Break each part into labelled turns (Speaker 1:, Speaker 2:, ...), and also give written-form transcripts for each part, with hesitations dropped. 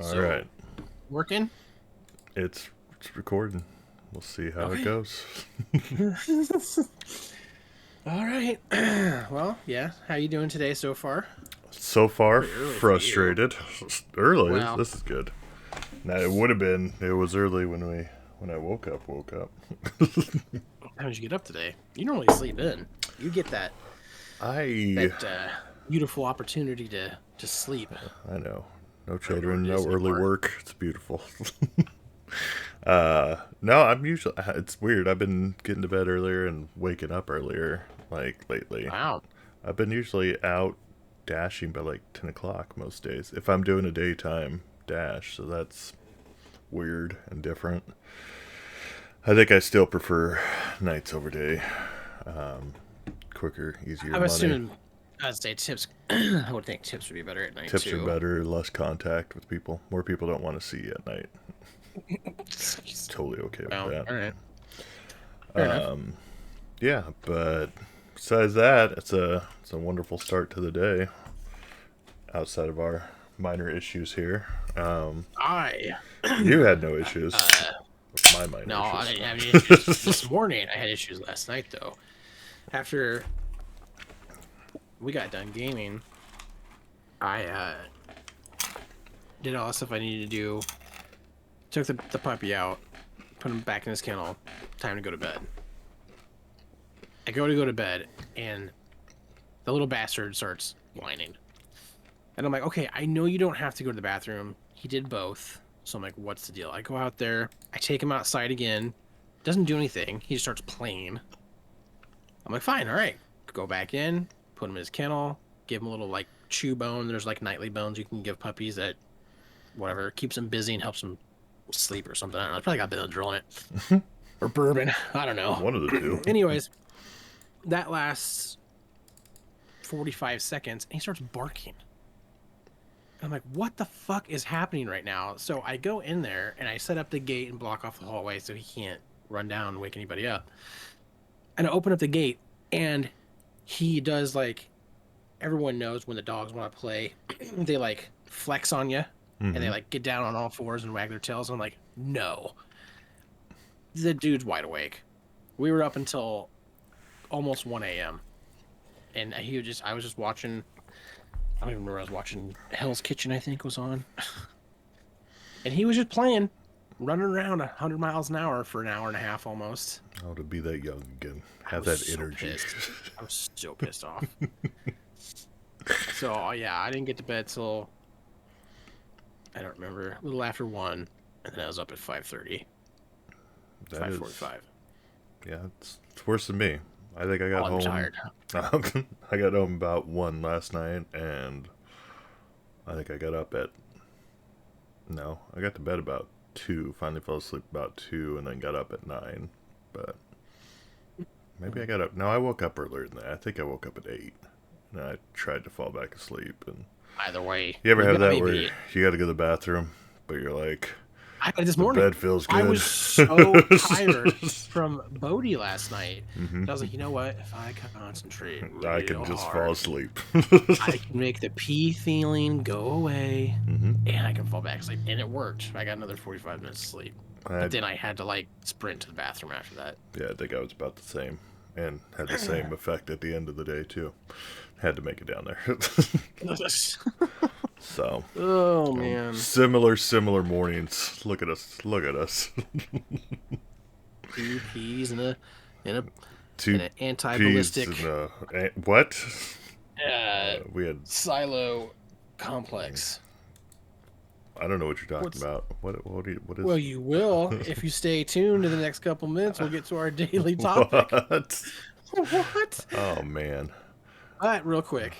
Speaker 1: All right.
Speaker 2: Working?
Speaker 1: It's recording. We'll see how it goes.
Speaker 2: All right. Well, yeah. How you doing today so far?
Speaker 1: So far,
Speaker 2: Pretty early for you.
Speaker 1: frustrated. Early.
Speaker 2: Wow.
Speaker 1: This is good. Now it would have been. It was early when I woke up.
Speaker 2: How did you get up today? You normally sleep in. You get that beautiful opportunity to sleep.
Speaker 1: I know. No children, no
Speaker 2: days
Speaker 1: early
Speaker 2: anymore.
Speaker 1: work. It's beautiful. No, I'm usually. It's weird. I've been getting to bed earlier and waking up earlier, like lately.
Speaker 2: Wow.
Speaker 1: I've been usually out dashing by like 10 o'clock most days if I'm doing a daytime dash, so that's weird and different. I think I still prefer nights over day. Quicker, easier
Speaker 2: I'm
Speaker 1: money.
Speaker 2: assuming I'd say tips. I would think tips would be better at night
Speaker 1: Tips
Speaker 2: too.
Speaker 1: are better, less contact with people. More people don't want to see you at night. Totally okay with that.
Speaker 2: All right. Fair enough.
Speaker 1: Yeah, but besides that, it's a wonderful start to the day. Outside of our minor issues here, you had no issues. With my minor
Speaker 2: No,
Speaker 1: issues.
Speaker 2: I didn't have any issues this morning. I had issues last night though. After we got done gaming, I did all the stuff I needed to do. Took the puppy out, put him back in his kennel. Time to go to bed. I go to bed, and the little bastard starts whining. And I'm like, okay, I know you don't have to go to the bathroom. He did both. So I'm like, what's the deal? I go out there. I take him outside again. Doesn't do anything. He just starts playing. I'm like, fine, all right. Go back in, put him in his kennel, give him a little, like, chew bone. There's, like, nightly bones you can give puppies that, whatever, keeps them busy and helps them sleep or something. I don't know. I probably got Benadryl in it. Or bourbon. I don't know.
Speaker 1: One of the two.
Speaker 2: Anyways, that lasts 45 seconds, and he starts barking. And I'm like, what the fuck is happening right now? So I go in there, and I set up the gate and block off the hallway so he can't run down and wake anybody up. And I open up the gate, and he does, like, everyone knows when the dogs want to play, they, like, flex on you. And they, like, get down on all fours and wag their tails. And I'm like, no. The dude's wide awake. We were up until almost 1 a.m. And I was just watching, I don't even remember, I was watching Hell's Kitchen, I think, was on. And he was just playing, running around 100 miles an hour for an hour and a half almost.
Speaker 1: Oh, to be that young again. Have that energy.
Speaker 2: I was so pissed off. So, yeah, I didn't get to bed till, I don't remember, a little after 1, and then I was up at 5:30. 5:45.
Speaker 1: Yeah, it's worse than me. I think I got home.
Speaker 2: I'm tired.
Speaker 1: I got home about 1 last night, and I think I got up at... No, I got to bed about 2. Finally fell asleep about 2, and then got up at 9. But maybe I got up... No, I woke up earlier than that. I think I woke up at 8. And I tried to fall back asleep. And
Speaker 2: either way.
Speaker 1: you ever have that where you got to go to the bathroom, but you're like...
Speaker 2: I had this morning.
Speaker 1: Bed feels good.
Speaker 2: I was so tired from Bodie last night. I was like, you know what? If I concentrate,
Speaker 1: I can just fall asleep.
Speaker 2: I can make the pee feeling go away, and I can fall back asleep. And it worked. I got another 45 minutes of sleep. But then I had to, like, sprint to the bathroom after that.
Speaker 1: Yeah, I think I was about the same. And had the same effect at the end of the day, too. Had to make it down there. So.
Speaker 2: Oh, man.
Speaker 1: Similar mornings. Look at us.
Speaker 2: 2 peas and an
Speaker 1: Two
Speaker 2: anti-ballistic.
Speaker 1: What?
Speaker 2: We had silo complex.
Speaker 1: I don't know what you're talking about. What is?
Speaker 2: Well, you will if you stay tuned in the next couple minutes. We'll get to our daily topic. What?
Speaker 1: Oh man!
Speaker 2: But real quick,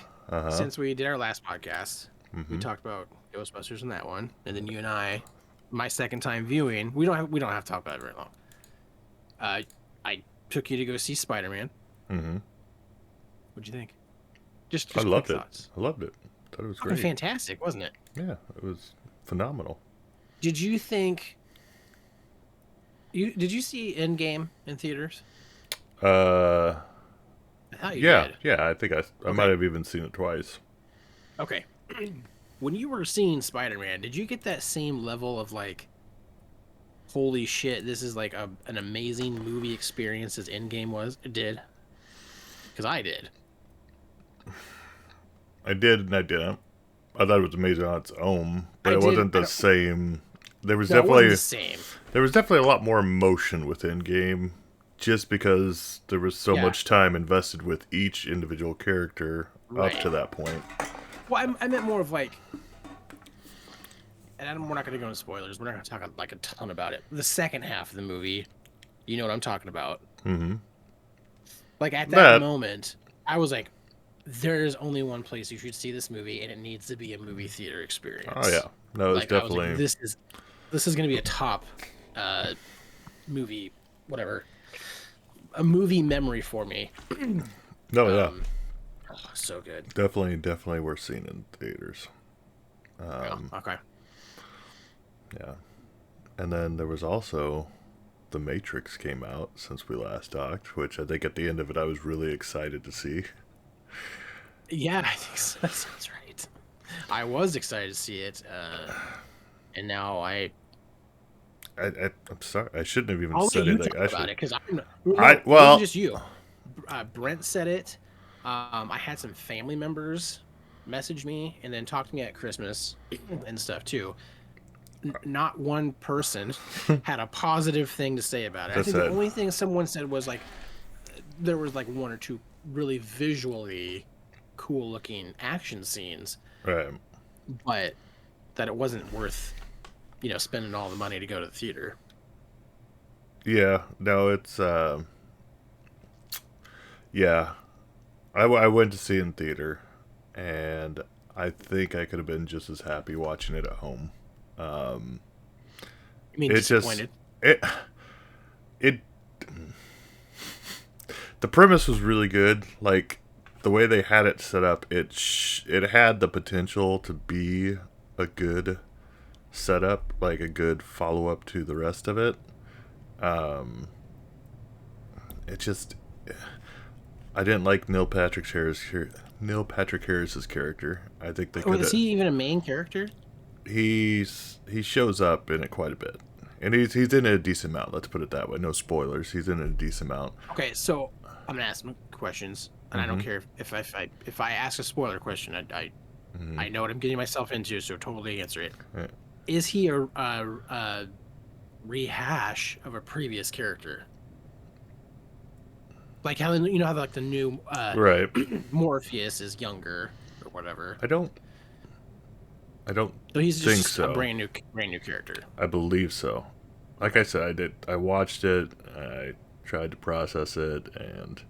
Speaker 2: since we did our last podcast, we talked about Ghostbusters in that one, and then you and I, my second time viewing, we don't have to talk about it very long. I took you to go see Spider-Man. What'd you think? Just
Speaker 1: I loved it.
Speaker 2: Thoughts.
Speaker 1: I loved it. Thought it was great.
Speaker 2: Fantastic, wasn't it?
Speaker 1: Yeah, it was phenomenal.
Speaker 2: Did you think? Did you see Endgame in theaters? I thought you did.
Speaker 1: Yeah. I think I might have even seen it twice.
Speaker 2: Okay. when you were seeing Spider-Man, did you get that same level of like, holy shit, this is like an amazing movie experience as Endgame was? It did. Because I did.
Speaker 1: I did and I didn't. I thought it was amazing on its own, but
Speaker 2: I
Speaker 1: it
Speaker 2: did.
Speaker 1: wasn't the same. There was
Speaker 2: No, it wasn't
Speaker 1: definitely
Speaker 2: the same.
Speaker 1: there was definitely a lot more emotion within game, just because there was so
Speaker 2: Yeah.
Speaker 1: much time invested with each individual character up
Speaker 2: Right.
Speaker 1: to that point.
Speaker 2: Well, I meant more of like, and we're not going to go into spoilers. We're not going to talk like a ton about it. The second half of the movie, you know what I'm talking about.
Speaker 1: Mm-hmm.
Speaker 2: Like at that moment, I was like, there's only one place you should see this movie, and it needs to be a movie theater experience.
Speaker 1: Oh yeah, no, it was
Speaker 2: Like,
Speaker 1: definitely.
Speaker 2: I was like, this is going to be a top movie, whatever, a movie memory for me.
Speaker 1: No, yeah,
Speaker 2: Oh, so good.
Speaker 1: definitely worth seeing in theaters.
Speaker 2: Okay.
Speaker 1: Yeah, and then there was also The Matrix came out since we last talked, which I think at the end of it I was really excited to see.
Speaker 2: Yeah, I think so. That sounds right. I was excited to see it, and now
Speaker 1: I'm sorry, I shouldn't have even
Speaker 2: I'll
Speaker 1: said
Speaker 2: let you
Speaker 1: it.
Speaker 2: talk about it because it
Speaker 1: well,
Speaker 2: wasn't just you. Brent said it. I had some family members message me and then talk to me at Christmas and stuff too. Not one person had a positive thing to say about it. I think the only thing someone said was like there was like one or two really visually cool looking action scenes,
Speaker 1: right?
Speaker 2: But that it wasn't worth, spending all the money to go to the theater.
Speaker 1: Yeah, no, it's yeah. I went to see it in theater, and I think I could have been just as happy watching it at home.
Speaker 2: You mean disappointed?
Speaker 1: It the premise was really good. Like the way they had it set up, it had the potential to be a good setup, like a good follow up to the rest of it. It just, I didn't like Neil Patrick Harris's character. I think they could.
Speaker 2: Is he even a main character?
Speaker 1: He shows up in it quite a bit, and he's in it a decent amount. Let's put it that way. No spoilers. He's in it a decent amount.
Speaker 2: Okay, so I'm gonna ask some questions, and I don't care if I ask a spoiler question. I know what I'm getting myself into, so totally answer it.
Speaker 1: Yeah.
Speaker 2: Is he a rehash of a previous character? Like how how like the new
Speaker 1: Right.
Speaker 2: Morpheus is younger or whatever.
Speaker 1: I don't
Speaker 2: So he's
Speaker 1: think
Speaker 2: just
Speaker 1: so.
Speaker 2: a brand new character.
Speaker 1: I believe so. Like I said, I watched it. I tried to process it, and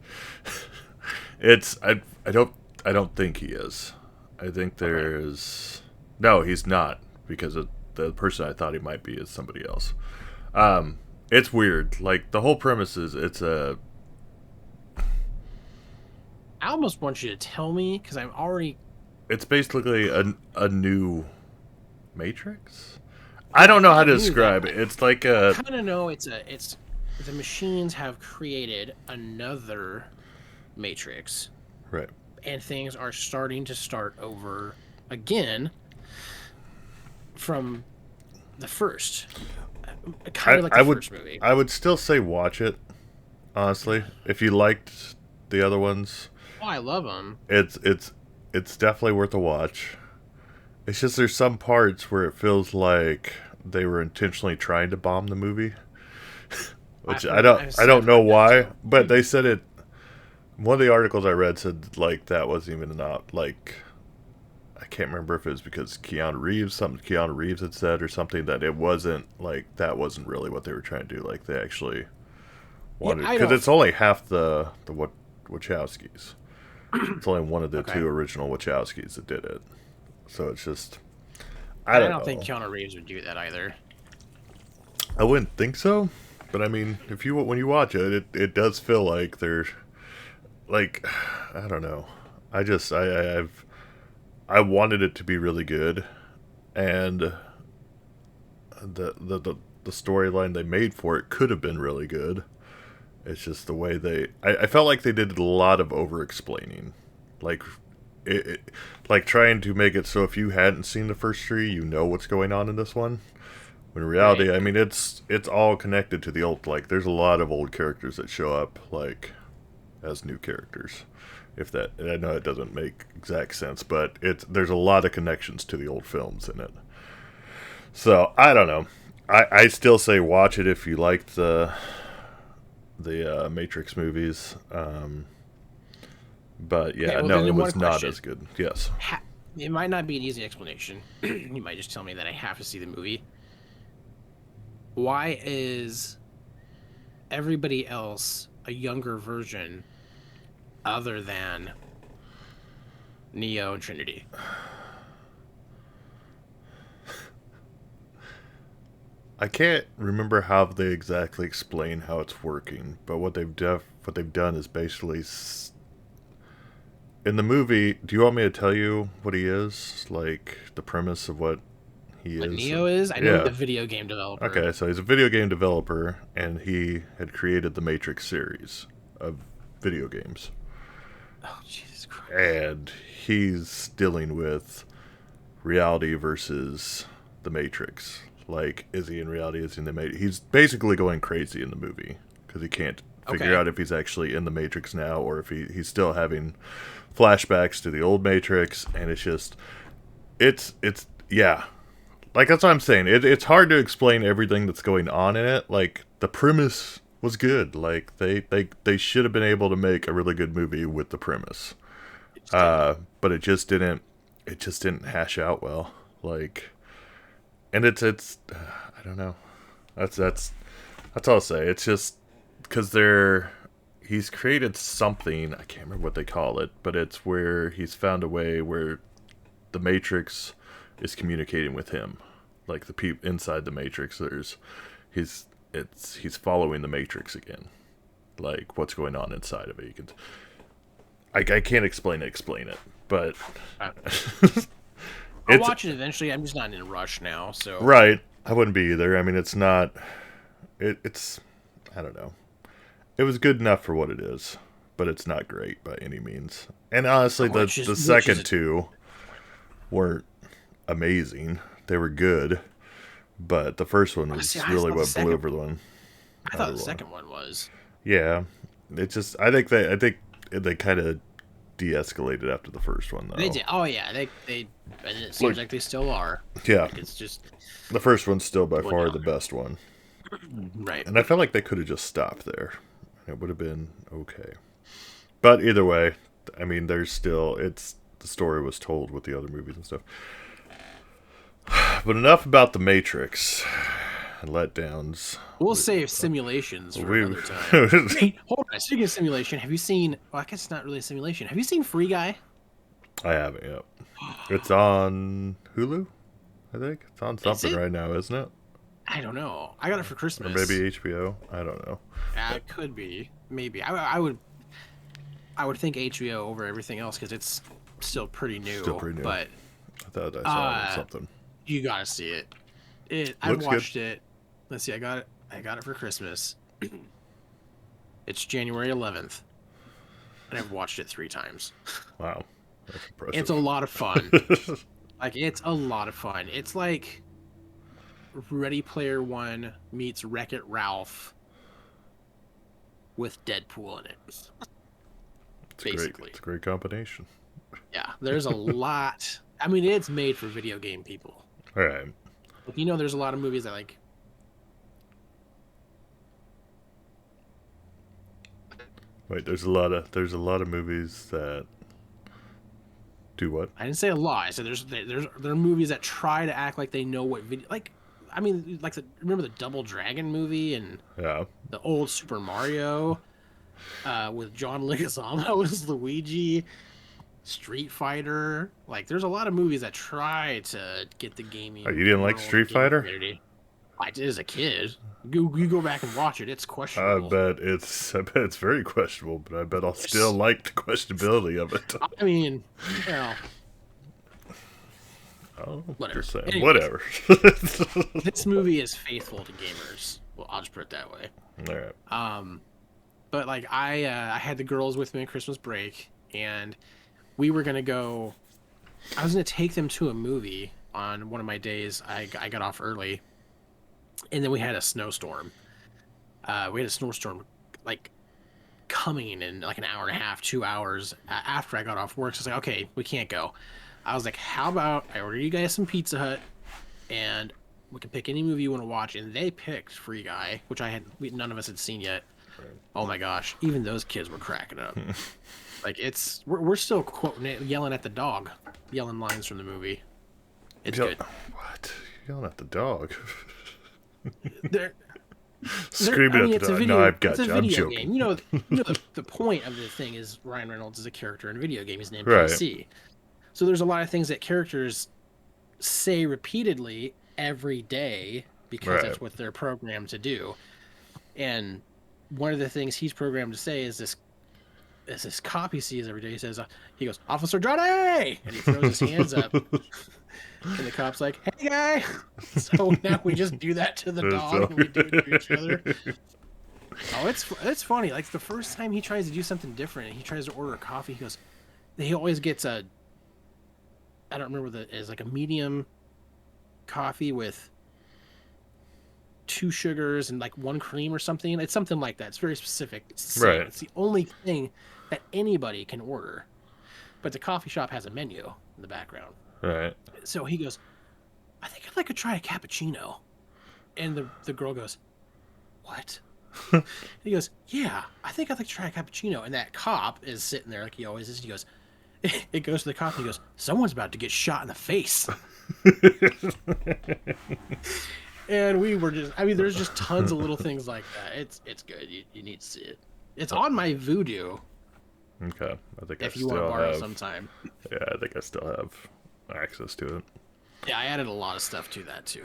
Speaker 1: it's I don't think he is. I think there's no, he's not, because the person I thought he might be is somebody else. It's weird. Like the whole premise is
Speaker 2: I almost want you to tell me because I'm already.
Speaker 1: It's basically a new Matrix. I don't know how to describe it. It's like
Speaker 2: I kind of know it's the machines have created another Matrix,
Speaker 1: right,
Speaker 2: and things are starting to start over again from the first, kind of like the first movie.
Speaker 1: I would still say watch it, honestly. If you liked the other ones,
Speaker 2: Oh, I love them.
Speaker 1: It's definitely worth a watch. It's just there's some parts where it feels like they were intentionally trying to bomb the movie, which I don't know why, but they said it. One of the articles I read said like that wasn't even not like. I can't remember if it was because Keanu Reeves had said or something, that it wasn't like that wasn't really what they were trying to do. Like they actually wanted, because it's only half the Wachowskis. It's only one of the two original Wachowskis that did it. So it's just I don't know.
Speaker 2: think Keanu Reeves would do that either.
Speaker 1: I wouldn't think so, but I mean, when you watch it, it does feel like they're like, I don't know. I wanted it to be really good, and the storyline they made for it could have been really good. It's just the way I felt like they did a lot of over explaining. Like like trying to make it so if you hadn't seen the first three, you know what's going on in this one. When in reality,
Speaker 2: Right.
Speaker 1: I mean, it's all connected to the old. Like, there's a lot of old characters that show up like as new characters. If that, I know it doesn't make exact sense, but there's a lot of connections to the old films in it. So I don't know. I still say watch it if you liked the Matrix movies. But
Speaker 2: Okay,
Speaker 1: yeah,
Speaker 2: well,
Speaker 1: no, it
Speaker 2: then one
Speaker 1: was not
Speaker 2: question.
Speaker 1: as good. Yes.
Speaker 2: It might not be an easy explanation. You might just tell me that I have to see the movie. Why is everybody else a younger version other than Neo and Trinity?
Speaker 1: I can't remember how they exactly explain how it's working, but what they've done is basically in the movie. Do you want me to tell you what he is? Like the premise of what he
Speaker 2: What
Speaker 1: is?
Speaker 2: Neo is? I know he's
Speaker 1: Yeah.
Speaker 2: a video game developer.
Speaker 1: Okay, so he's a video game developer, and he had created the Matrix series of video games,
Speaker 2: Oh, Jesus Christ.
Speaker 1: and he's dealing with reality versus the Matrix. Like, is he in reality? Is he in the Matrix? He's basically going crazy in the movie because he can't figure
Speaker 2: Okay.
Speaker 1: out if he's actually in the Matrix now or if he's still having flashbacks to the old Matrix. And it's just, yeah. Like, that's what I'm saying. It's hard to explain everything that's going on in it. Like, the premise was good. Like, they should have been able to make a really good movie with the premise.
Speaker 2: It just didn't.
Speaker 1: But it just didn't hash out well. Like, and it's I don't know. That's all I'll say. It's just because he's created something. I can't remember what they call it, but it's where he's found a way where the Matrix is communicating with him, like the people inside the Matrix. He's following the Matrix again, like what's going on inside of it. You can, I can't explain it, but
Speaker 2: I'll
Speaker 1: it's
Speaker 2: watch it eventually. I'm just not in a rush now, so.
Speaker 1: right. I wouldn't be either. I mean, it's not. It's I don't know. It was good enough for what it is, but it's not great by any means. And honestly, the
Speaker 2: Which
Speaker 1: second
Speaker 2: is
Speaker 1: two weren't amazing. They were good, but the first one
Speaker 2: see,
Speaker 1: was
Speaker 2: I
Speaker 1: really
Speaker 2: thought the
Speaker 1: what blew
Speaker 2: second.
Speaker 1: over the one.
Speaker 2: I
Speaker 1: Out
Speaker 2: thought
Speaker 1: of
Speaker 2: the
Speaker 1: the one.
Speaker 2: second one was.
Speaker 1: Yeah, it's just I think they kind of de-escalated after the first one
Speaker 2: They
Speaker 1: though.
Speaker 2: did. Oh yeah, they. And it seems
Speaker 1: Look,
Speaker 2: like they still are.
Speaker 1: yeah,
Speaker 2: Like it's just
Speaker 1: the first one's still by
Speaker 2: going
Speaker 1: far the
Speaker 2: down.
Speaker 1: best one,
Speaker 2: Right.
Speaker 1: and I felt like they could have just stopped there. It would have been okay. But either way, I mean, there's still the story was told with the other movies and stuff. But enough about the Matrix and letdowns.
Speaker 2: We'll save simulations for
Speaker 1: We
Speaker 2: another time. Hey, hold on. Speaking of simulation, have you seen? Well, I guess it's not really a simulation. Have you seen Free Guy?
Speaker 1: I haven't yet. It's on Hulu, I think. It's on
Speaker 2: Is
Speaker 1: something
Speaker 2: it?
Speaker 1: right now, isn't it?
Speaker 2: I don't know. I got it for
Speaker 1: Or
Speaker 2: Christmas.
Speaker 1: maybe HBO. I don't know.
Speaker 2: It could be. Maybe. I would think HBO over everything else because it's still pretty new.
Speaker 1: Still pretty new.
Speaker 2: But
Speaker 1: I thought I saw it on something.
Speaker 2: you gotta see it. I've
Speaker 1: Looks good.
Speaker 2: watched it. Let's see. I got it for Christmas. It's January 11th, and I've watched it 3 times.
Speaker 1: Wow, that's impressive.
Speaker 2: It's a lot of fun. Like it's a lot of fun. It's like Ready Player One meets Wreck-It Ralph with Deadpool in it. Basically.
Speaker 1: It's a great combination.
Speaker 2: Yeah, there's a lot. I mean, it's made for video game people.
Speaker 1: All right.
Speaker 2: Like, there's a lot of movies that like.
Speaker 1: Wait, there's a lot of movies that do what?
Speaker 2: I didn't say a lot. I said there are movies that try to act like they know what video. Like, I mean, like remember the Double Dragon movie and
Speaker 1: Yeah.
Speaker 2: the old Super Mario, with John Leguizamo as Luigi. Street Fighter. Like, there's a lot of movies that try to get the gaming.
Speaker 1: Oh, you didn't like
Speaker 2: world,
Speaker 1: Street
Speaker 2: gaming
Speaker 1: Fighter?
Speaker 2: community. I did as a kid. You go back and watch it. It's
Speaker 1: I
Speaker 2: questionable.
Speaker 1: bet it's very questionable, but I bet I'll still like the questionability of it.
Speaker 2: I mean, well,
Speaker 1: Oh,
Speaker 2: whatever.
Speaker 1: just saying.
Speaker 2: Anyways.
Speaker 1: Whatever.
Speaker 2: This movie is faithful to gamers. Well, I'll just put it that way.
Speaker 1: All right.
Speaker 2: But like I had the girls with me on Christmas break, and we were gonna go. I was gonna take them to a movie on one of my days. I got off early, and then we had a snowstorm. We had a snowstorm like coming in like an hour and a half, 2 hours after I got off work. So it's like, okay, we can't go. I was like, how about I order you guys some Pizza Hut, and we can pick any movie you want to watch. And they picked Free Guy, which none of us had seen yet. Right. Oh my gosh, even those kids were cracking up. Like we're still quoting it, yelling at the dog, yelling lines from the movie. It's good.
Speaker 1: What? Yelling at the dog?
Speaker 2: Screaming at the dog. No, I've got you. I'm joking. Game. You know the point of the thing is Ryan Reynolds is a character in a video game. He's an NPC. Right. So there's a lot of things that characters say repeatedly every day because that's what they're programmed to do. And one of the things he's programmed to say is this cop he sees every day. He says, he goes, "Officer Johnny!" And he throws his hands up. And the cop's like, "Hey, guy!" So now we just do that to the dog and we do it to each other. Oh, it's funny. Like the first time he tries to do something different and he tries to order a coffee, he always gets I don't remember what it is, like a medium coffee with 2 sugars and like 1 cream or something. It's something like that. It's very specific. It's the only thing that anybody can order. But the coffee shop has a menu in the background.
Speaker 1: Right.
Speaker 2: So he goes, "I think I'd like to try a cappuccino." And the girl goes, "What?" He goes, "Yeah, I think I'd like to try a cappuccino." And that cop is sitting there like he always is. He goes, it goes to the cop and he goes, "Someone's about to get shot in the face." And we were there's just tons of little things like that. It's good. You need to see it. It's on my Vudu.
Speaker 1: Okay. I think
Speaker 2: if you want to borrow sometime.
Speaker 1: Yeah, I think I still have access to it.
Speaker 2: Yeah, I added a lot of stuff to that too.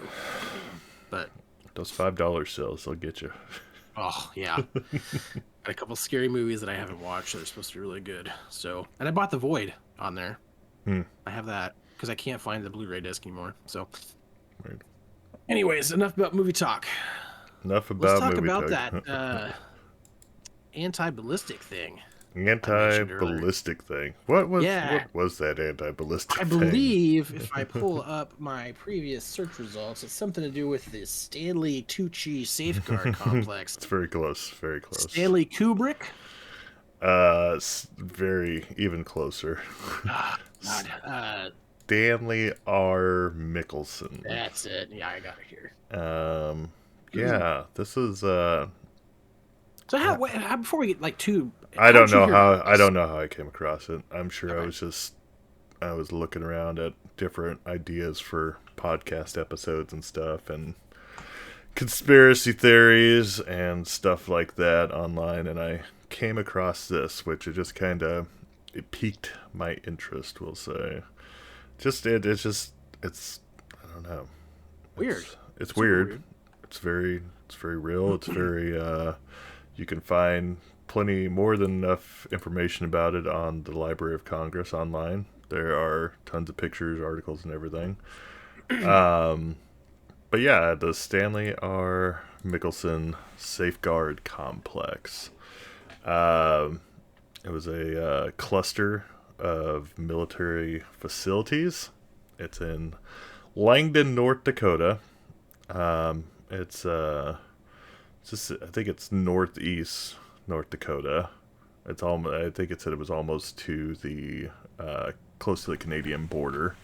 Speaker 2: But
Speaker 1: those $5 sales, they'll get you.
Speaker 2: Oh, yeah. Got a couple scary movies that I haven't watched that are supposed to be really good. So, and I bought The Void on there. I have that because I can't find the Blu-ray disc anymore. So, right. Anyways, enough about movie talk.
Speaker 1: Let's talk
Speaker 2: about that anti-ballistic thing.
Speaker 1: Anti-ballistic thing. What was that anti-ballistic thing?
Speaker 2: I believe if I pull up my previous search results, it's something to do with the Stanley Tucci Safeguard Complex.
Speaker 1: It's very close. Very close.
Speaker 2: Stanley Kubrick?
Speaker 1: Very even closer.
Speaker 2: God.
Speaker 1: Stanley R. Mickelson.
Speaker 2: That's it. Yeah, I got it here.
Speaker 1: Yeah, this is
Speaker 2: So how before we get like too
Speaker 1: I don't know how I came across it. I'm sure I was looking around at different ideas for podcast episodes and stuff and conspiracy theories and stuff like that online, and I came across this, which it just it piqued my interest, we'll say. It's I don't know.
Speaker 2: Weird.
Speaker 1: It's weird. It's very real. It's very you can find plenty more than enough information about it on the Library of Congress online. There are tons of pictures, articles, and everything. But yeah, the Stanley R. Mickelsen Safeguard Complex. It was a cluster of military facilities. It's in Langdon, North Dakota. It's just, I think it's northeast North Dakota. It's I think it said it was almost to the close to the Canadian border.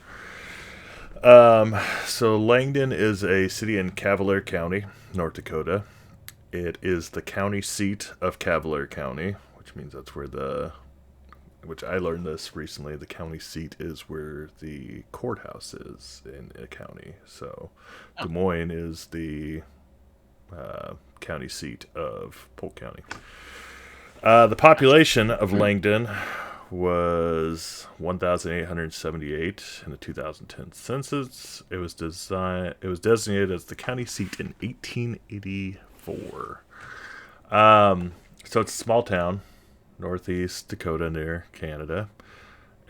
Speaker 1: So Langdon is a city in Cavalier County, North Dakota. It is the county seat of Cavalier County, which means that's where which I learned this recently, the county seat is where the courthouse is in a county. So Des Moines is the county seat of Polk County. The population of Langdon was 1,878 in the 2010 census. It was designated as the county seat in 1884. So it's a small town, northeast Dakota near Canada.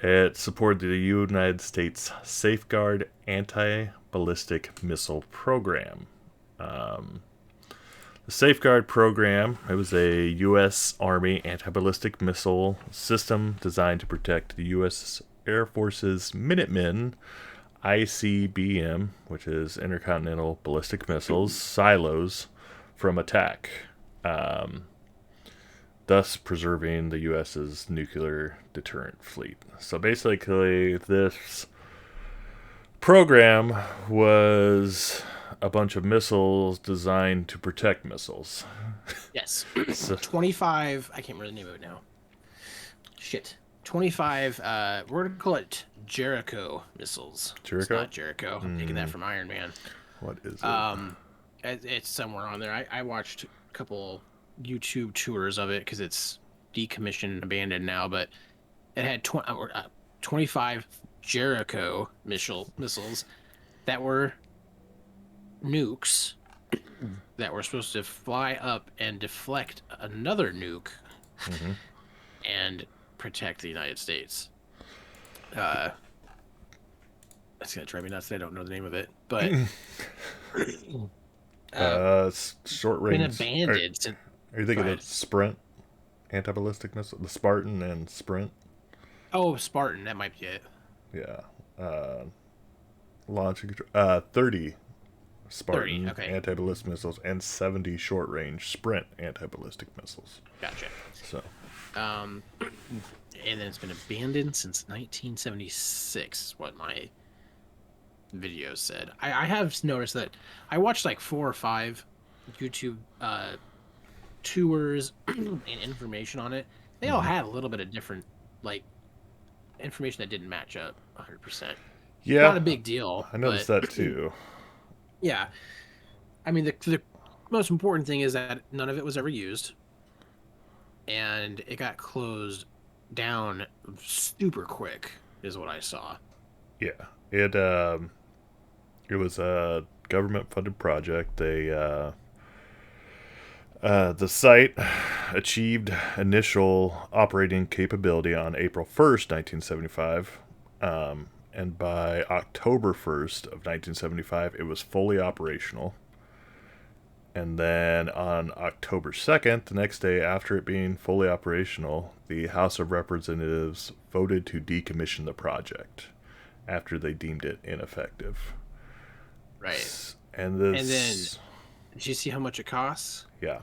Speaker 1: It supported the United States Safeguard Anti-Ballistic Missile Program. The Safeguard program, it was a U.S. Army anti-ballistic missile system designed to protect the U.S. Air Force's Minutemen ICBM, which is intercontinental ballistic missiles, silos from attack, thus preserving the U.S.'s nuclear deterrent fleet. So basically, this program was a bunch of missiles designed to protect missiles.
Speaker 2: Yes.
Speaker 1: So,
Speaker 2: 25, I can't remember the name of it now. Shit. 25, we're going to call it Jericho missiles.
Speaker 1: Jericho?
Speaker 2: It's not Jericho. I'm taking that from Iron Man.
Speaker 1: what is it?
Speaker 2: It's somewhere on there. I watched a couple YouTube tours of it because it's decommissioned and abandoned now, but it had 25 Jericho missiles that were nukes that were supposed to fly up and deflect another nuke and protect the United States. That's gonna drive me nuts. I don't know the name of it, but
Speaker 1: Short range.
Speaker 2: been abandoned since.
Speaker 1: Are you thinking of Sprint anti-ballistic missile? The Spartan and Sprint?
Speaker 2: Oh, Spartan. That might be it.
Speaker 1: Yeah. Launching 30 Spartan
Speaker 2: 30, okay.
Speaker 1: anti-ballistic missiles and 70 short-range Sprint anti-ballistic missiles.
Speaker 2: Gotcha.
Speaker 1: So,
Speaker 2: And then it's been abandoned since 1976, is what my video said. I have noticed that I watched like 4 or 5 YouTube tours and information on it. They all had a little bit of different, like, information that didn't match up 100%.
Speaker 1: yeah,
Speaker 2: Not a big deal.
Speaker 1: I noticed
Speaker 2: but,
Speaker 1: that too.
Speaker 2: Yeah. I mean, the most important thing is that none of it was ever used. And it got closed down super quick, is what I saw.
Speaker 1: Yeah, it was a government-funded project. The site achieved initial operating capability on April 1st, 1975, and by October 1st of 1975, it was fully operational. And then on October 2nd, the next day after it being fully operational, the House of Representatives voted to decommission the project after they deemed it ineffective.
Speaker 2: Right.
Speaker 1: And this...
Speaker 2: And then, did you see how much it costs?
Speaker 1: Yeah.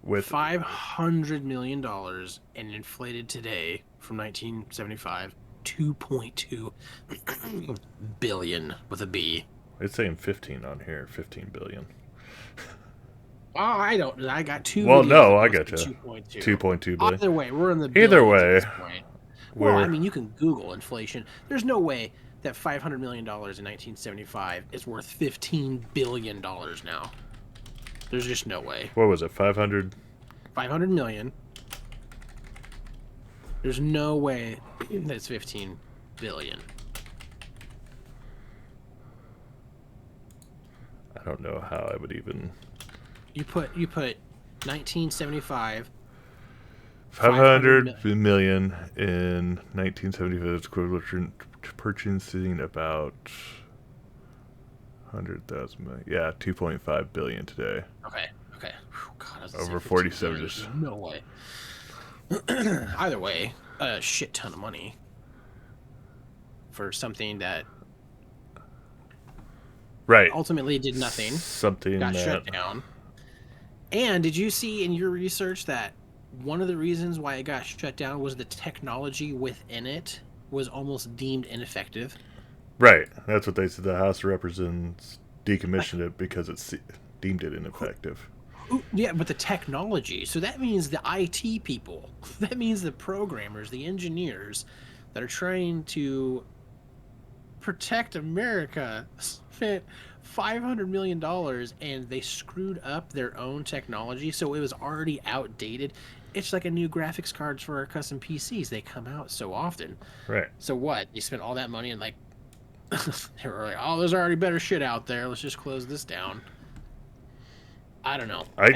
Speaker 1: With
Speaker 2: $500 million and inflated today from 1975, 2.2 billion with a B.
Speaker 1: It's saying 15 on here, 15 billion.
Speaker 2: Oh, I don't. I got 2.
Speaker 1: Well, no, I got you.
Speaker 2: 2.2.
Speaker 1: 2.2 billion.
Speaker 2: Either way, we're in the
Speaker 1: Either
Speaker 2: billions
Speaker 1: way,
Speaker 2: at this point. Well, I mean, you can Google inflation. There's no way that $500 million in 1975 is worth $15 billion now. There's just no way.
Speaker 1: What was it? 500?
Speaker 2: 500 million. There's no way that it's 15 billion.
Speaker 1: I don't know how I would even.
Speaker 2: You put 1975.
Speaker 1: 500 million in 1975 equivalent to purchasing about 100,000 million. Yeah, 2.5 billion today.
Speaker 2: Okay. Whew, God,
Speaker 1: over 47 years.
Speaker 2: No way. Either way, a shit ton of money for something that ultimately did nothing.
Speaker 1: Something
Speaker 2: got
Speaker 1: that
Speaker 2: shut down. And did you see in your research that one of the reasons why it got shut down was the technology within it was almost deemed ineffective?
Speaker 1: Right. That's what they said. The House of Representatives decommissioned it because it deemed it ineffective.
Speaker 2: Yeah, but the technology. So that means the IT people. That means the programmers, the engineers that are trying to protect America spent $500 million and they screwed up their own technology. So it was already outdated. It's like a new graphics cards for our custom PCs. They come out so often.
Speaker 1: Right.
Speaker 2: So what? You spent all that money and like, they were like, oh, there's already better shit out there. Let's just close this down. I don't know.
Speaker 1: I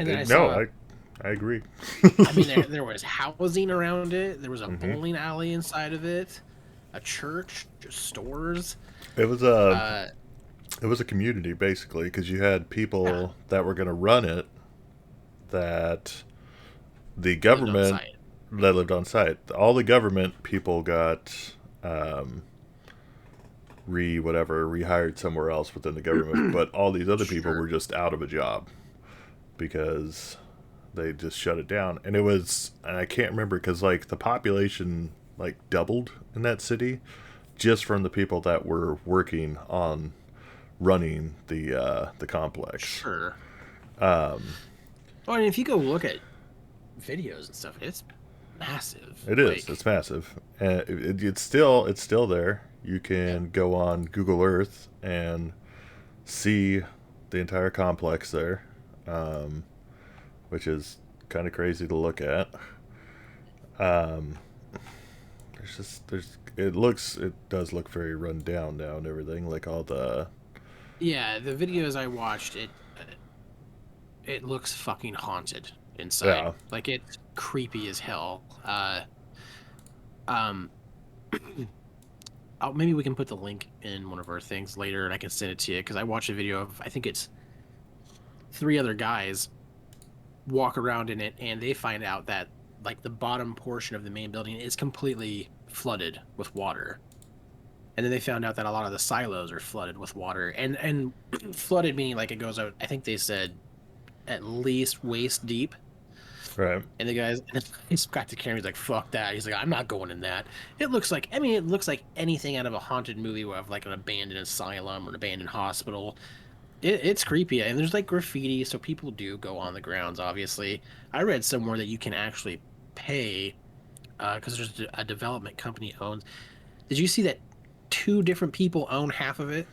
Speaker 1: agree.
Speaker 2: I mean, there was housing around it. There was a bowling alley inside of it, a church, just stores.
Speaker 1: It was a community basically because you had people that were going to run it that the
Speaker 2: Lived on
Speaker 1: government
Speaker 2: site.
Speaker 1: that lived on site, all the government people got rehired somewhere else within the government, but all these other people
Speaker 2: Sure.
Speaker 1: were just out of a job because they just shut it down. And it was, and I can't remember because like the population like doubled in that city just from the people that were working on running the complex.
Speaker 2: Sure.
Speaker 1: Um,
Speaker 2: Well, I mean, if you go look at videos and stuff, it's massive.
Speaker 1: it is.
Speaker 2: Like,
Speaker 1: It's massive, and it's still there. You
Speaker 2: yep.
Speaker 1: can go on Google Earth and see the entire complex there, um, which is kind of crazy to look at. Um, it does look very run down now and everything, like all the
Speaker 2: Yeah, the videos I watched, it looks fucking haunted inside.
Speaker 1: yeah.
Speaker 2: Like it's creepy as hell. Um, maybe we can put the link in one of our things later, and I can send it to you because I watched a video of I think it's 3 other guys walk around in it, and they find out that like the bottom portion of the main building is completely flooded with water. And then they found out that a lot of the silos are flooded with water, and flooded meaning like it goes out. I think they said at least waist deep.
Speaker 1: Right.
Speaker 2: And the guys, and he's got the camera. He's like, "Fuck that." He's like, "I'm not going in that." It looks like, I mean, it looks like anything out of a haunted movie of like an abandoned asylum or an abandoned hospital. It's creepy, and there's like graffiti, so people do go on the grounds. Obviously, I read somewhere that you can actually pay because there's a development company owns. Did you see that 2 different people own half of it?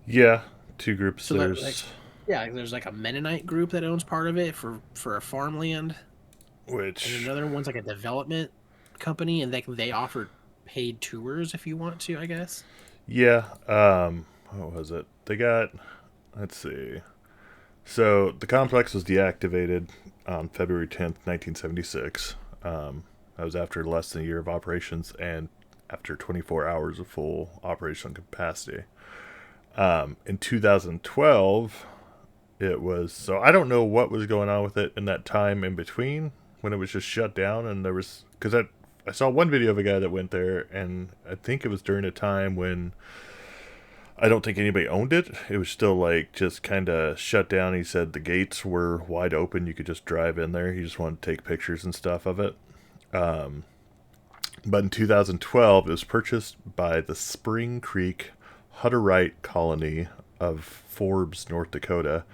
Speaker 1: Yeah, two groups.
Speaker 2: So that like,
Speaker 1: There's
Speaker 2: yeah, there's like a Mennonite group that owns part of it for a farmland, and
Speaker 1: which
Speaker 2: another one's like a development company, and they offer paid tours if you want to, I guess.
Speaker 1: yeah. What was it? They got. Let's see. So the complex was deactivated on February 10th, 1976. That was after less than a year of operations and after 24 hours of full operational capacity. In 2012, it was, so I don't know what was going on with it in that time in between when it was just shut down. And there was, because I saw one video of a guy that went there, and I think it was during a time when I don't think anybody owned it. It was still like just kind of shut down. He said the gates were wide open. You could just drive in there. He just wanted to take pictures and stuff of it. Um, but in 2012, it was purchased by the Spring Creek Hutterite colony of Forbes, North Dakota,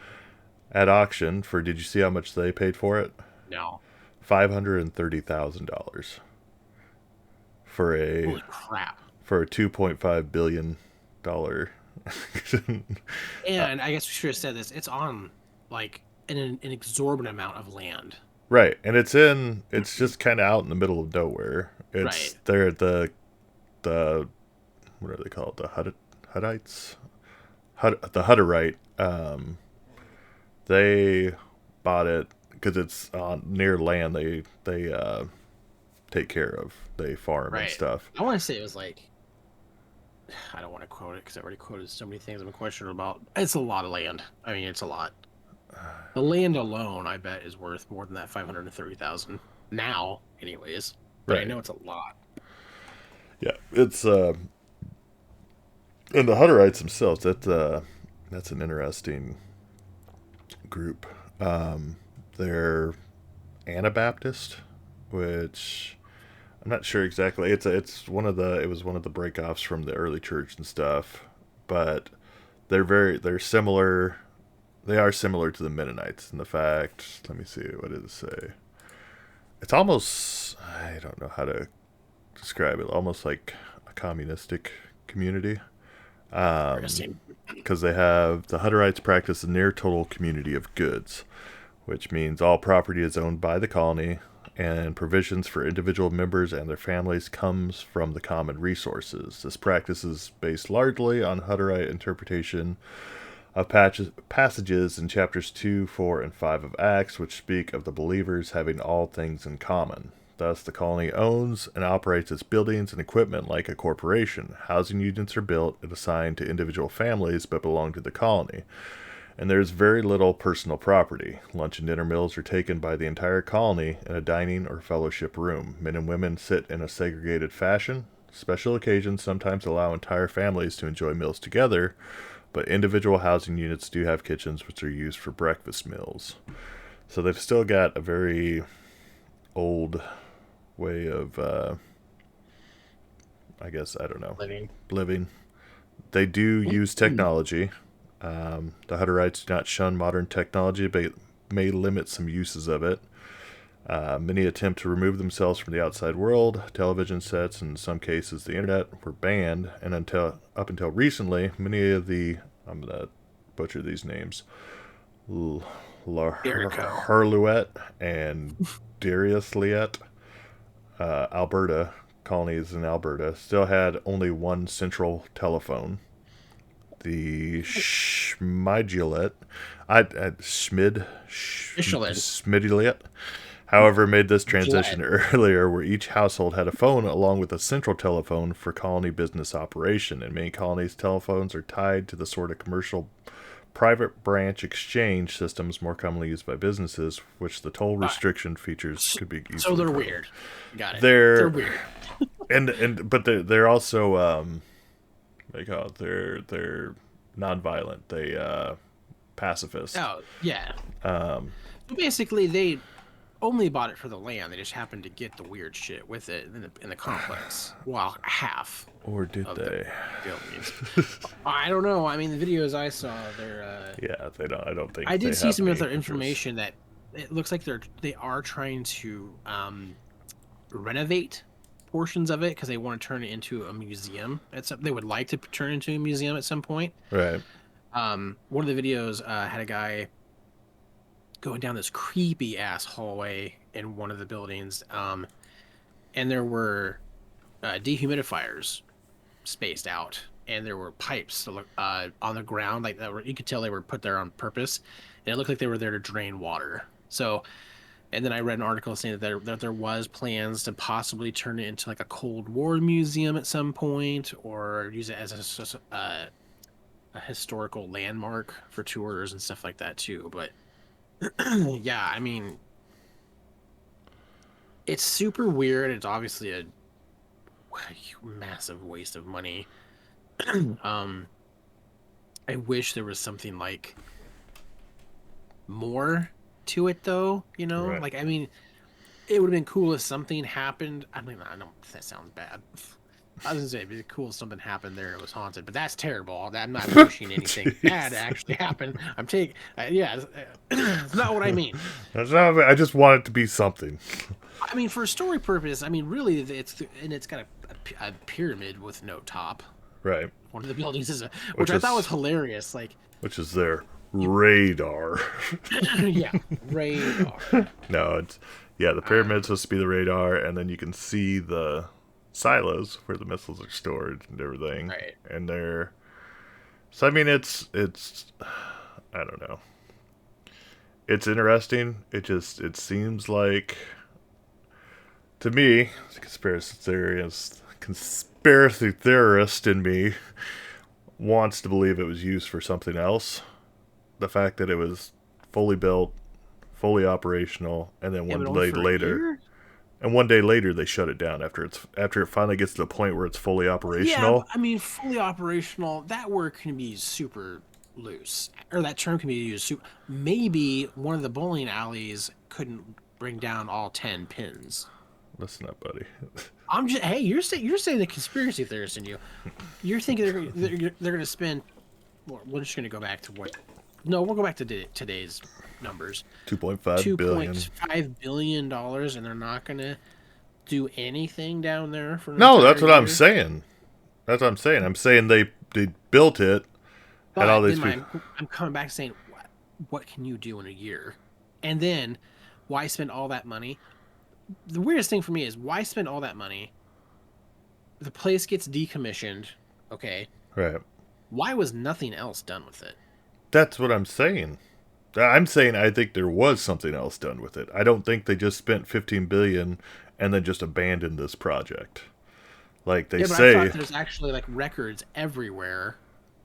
Speaker 1: at auction for. Did you see how much they paid for it?
Speaker 2: No,
Speaker 1: $530,000 for a
Speaker 2: holy crap!
Speaker 1: 2.5 billion dollar.
Speaker 2: And I guess we should have said this. It's on like an exorbitant amount of land.
Speaker 1: Right, and it's just kind of out in the middle of nowhere. It's
Speaker 2: Right.
Speaker 1: there at the what do they call it? The Huttites, the Hutterite. They bought it because it's on near land they take care of. They farm and
Speaker 2: Right.
Speaker 1: stuff.
Speaker 2: I want to say it was like, I don't want to quote it because I already quoted so many things I'm questionable about. It's a lot of land. I mean, it's a lot. The land alone, I bet, is worth more than that 530,000 now, anyways. But I
Speaker 1: Right.
Speaker 2: know it's a lot.
Speaker 1: Yeah. It's and the Hutterites themselves. That's an interesting group. They're Anabaptist, which I'm not sure exactly. It's one of the it was one of the breakoffs from the early church and stuff, but they're similar. They are similar to the Mennonites in the fact. Let me see, what does it say? It's almost, I don't know how to describe it. Almost like a communistic community.
Speaker 2: Interesting.
Speaker 1: Because they have the Hutterites practice a near total community of goods, which means all property is owned by the colony, and provisions for individual members and their families comes from the common resources. This practice is based largely on Hutterite interpretation of passages in chapters 2, 4, and 5 of Acts, which speak of the believers having all things in common. Thus, the colony owns and operates its buildings and equipment like a corporation. Housing units are built and assigned to individual families but belong to the colony. And there's very little personal property. Lunch and dinner meals are taken by the entire colony in a dining or fellowship room. Men and women sit in a segregated fashion. Special occasions sometimes allow entire families to enjoy meals together, but individual housing units do have kitchens which are used for breakfast meals. So they've still got a very old way of, I guess, I don't know, living. They do use technology. The Hutterites do not shun modern technology, but may limit some uses of it. Many attempt to remove themselves from the outside world. Television sets, and in some cases the internet, were banned, and up until recently, many of the, I'm going to butcher these names, Harlouet and Darius-Liet, Alberta, colonies in Alberta, still had only one central telephone. The Schmidilet, Schmidilet, however, made this transition earlier, where each household had a phone along with a central telephone for colony business operation. In many colonies, telephones are tied to the sort of commercial private branch exchange systems more commonly used by businesses, which the toll restriction features could be easily.
Speaker 2: So they're weird. Got it.
Speaker 1: They're weird. but they're also they're non-violent. They pacifist.
Speaker 2: Oh yeah. But basically, they only bought it for the land. They just happened to get the weird shit with it in the complex. Well, half.
Speaker 1: Or did they?
Speaker 2: I don't know. I mean, the videos I saw, they're.
Speaker 1: Yeah, they don't. I don't think.
Speaker 2: I did see some of their information that it looks like they are trying to renovate portions of it because they want to turn it into a museum. They would like to turn it into a museum at some point.
Speaker 1: Right.
Speaker 2: One of the videos had a guy going down this creepy ass hallway in one of the buildings, and there were dehumidifiers spaced out, and there were pipes on the ground, like that you could tell they were put there on purpose, and it looked like they were there to drain water. So, and then I read an article saying that there was plans to possibly turn it into like a Cold War museum at some point, or use it as a historical landmark for tours and stuff like that too. But yeah, I mean, it's super weird. It's obviously a massive waste of money. I wish there was something like more to it, though. You know,
Speaker 1: right.
Speaker 2: Like, I mean, it would have been cool if something happened. I mean, I don't. That sounds bad. I was gonna say it'd be cool if something happened there. It was haunted, but that's terrible. I'm not wishing anything bad to actually happen. I'm taking, it's not what I mean.
Speaker 1: That's not. I just want it to be something.
Speaker 2: I mean, for story purpose, I mean, really, it's got a pyramid with no top.
Speaker 1: Right.
Speaker 2: One of the buildings is which I thought was hilarious. Like,
Speaker 1: which is their radar.
Speaker 2: Yeah, radar.
Speaker 1: No, the pyramid's supposed to be the radar, and then you can see the silos where the missiles are stored and everything.
Speaker 2: Right.
Speaker 1: And so I mean, it's I don't know. It's interesting. It seems like, to me, the conspiracy theorist in me wants to believe it was used for something else. The fact that it was fully built, fully operational, and then one day later they shut it down after it finally gets to the point where it's fully operational.
Speaker 2: Yeah, I mean, fully operational, that word can be super loose, or that term can be used. Maybe one of the bowling alleys couldn't bring down all 10 pins.
Speaker 1: Listen up, buddy.
Speaker 2: Hey, you're saying the conspiracy theorist in you. You're thinking they're going to spend. Well, we're just going to go back to what? No, we'll go back to today's numbers.
Speaker 1: $2.5
Speaker 2: billion, and they're not going to do anything down there for.
Speaker 1: No, that's what I'm saying. That's what I'm saying. I'm saying they built it.
Speaker 2: But
Speaker 1: and all these people.
Speaker 2: I'm coming back saying, what can you do in a year? And then, why spend all that money? The weirdest thing for me is, why spend all that money? The place gets decommissioned, okay?
Speaker 1: Right.
Speaker 2: Why was nothing else done with it?
Speaker 1: That's what I'm saying. I'm saying I think there was something else done with it. I don't think they just spent $15 billion and then just abandoned this project. Like they say.
Speaker 2: I thought there's actually like records everywhere,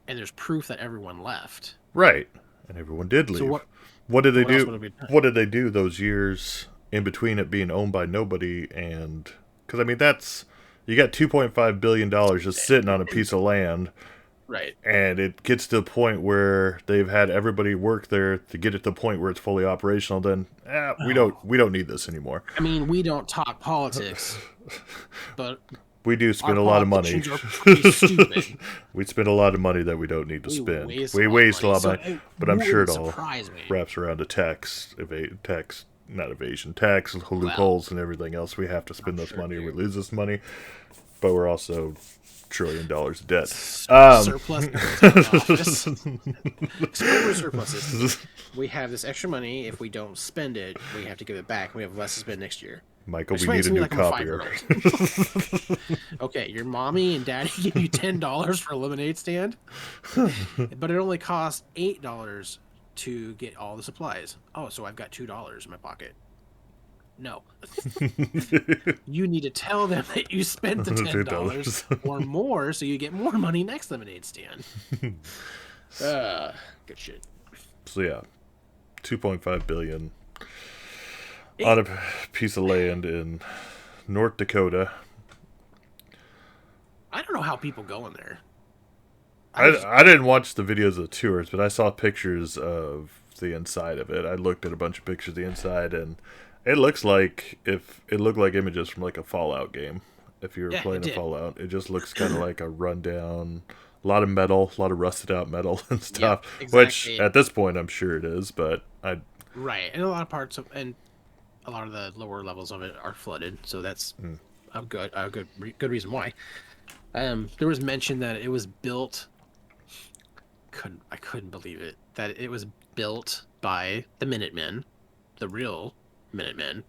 Speaker 2: and there's proof that everyone left.
Speaker 1: Right. and everyone did
Speaker 2: So
Speaker 1: leave.
Speaker 2: what?
Speaker 1: What did they
Speaker 2: What else
Speaker 1: do?
Speaker 2: would it be?
Speaker 1: What did they do those years in between it being owned by nobody and? Because I mean, that's you got $2.5 billion just sitting on a piece of land,
Speaker 2: Right.
Speaker 1: and it gets to the point where they've had everybody work there to get it to the point where it's fully operational. Then we don't need this anymore.
Speaker 2: I mean, we don't talk politics, but
Speaker 1: We do
Speaker 2: our
Speaker 1: spend a lot of money.
Speaker 2: politicians are pretty stupid.
Speaker 1: We spend a lot of money that we don't need to
Speaker 2: We
Speaker 1: spend.
Speaker 2: waste
Speaker 1: We
Speaker 2: a lot of
Speaker 1: waste a
Speaker 2: money.
Speaker 1: lot of
Speaker 2: So
Speaker 1: money,
Speaker 2: it
Speaker 1: but I'm sure it
Speaker 2: wouldn't
Speaker 1: all
Speaker 2: surprise me.
Speaker 1: wraps around to tax loopholes and everything else. We have to spend this
Speaker 2: sure
Speaker 1: money, or we
Speaker 2: do.
Speaker 1: lose this money, but we're also $1 trillion of debt.
Speaker 2: Surplus. Explain surpluses. We have this extra money. If we don't spend it, we have to give it back. We have less to spend next year.
Speaker 1: Michael, we
Speaker 2: Explain
Speaker 1: need
Speaker 2: to
Speaker 1: a
Speaker 2: me
Speaker 1: new
Speaker 2: like I'm a
Speaker 1: copier.
Speaker 2: 5-year-old. Okay, your mommy and daddy give you $10 for a lemonade stand, but it only costs $8 to get all the supplies. Oh, so I've got $2 in my pocket. No. You need to tell them that you spent the $10 or more so you get more money next lemonade stand. Good shit.
Speaker 1: So yeah, 2.5 billion on a piece of land in North Dakota.
Speaker 2: I don't know how people go in there.
Speaker 1: I didn't watch the videos of the tours, but I saw pictures of the inside of it. I looked at a bunch of pictures of the inside, and it looked like images from like a Fallout game. If you were playing a Fallout, it just looks kind of like a rundown, a lot of metal, a lot of rusted out metal and stuff.
Speaker 2: Yep, exactly.
Speaker 1: Which at this point I'm sure it is, but
Speaker 2: right, and a lot of parts of and a lot of the lower levels of it are flooded, so that's a good reason why. There was mention that it was built. I couldn't believe it that it was built by the Minutemen, the real Minutemen,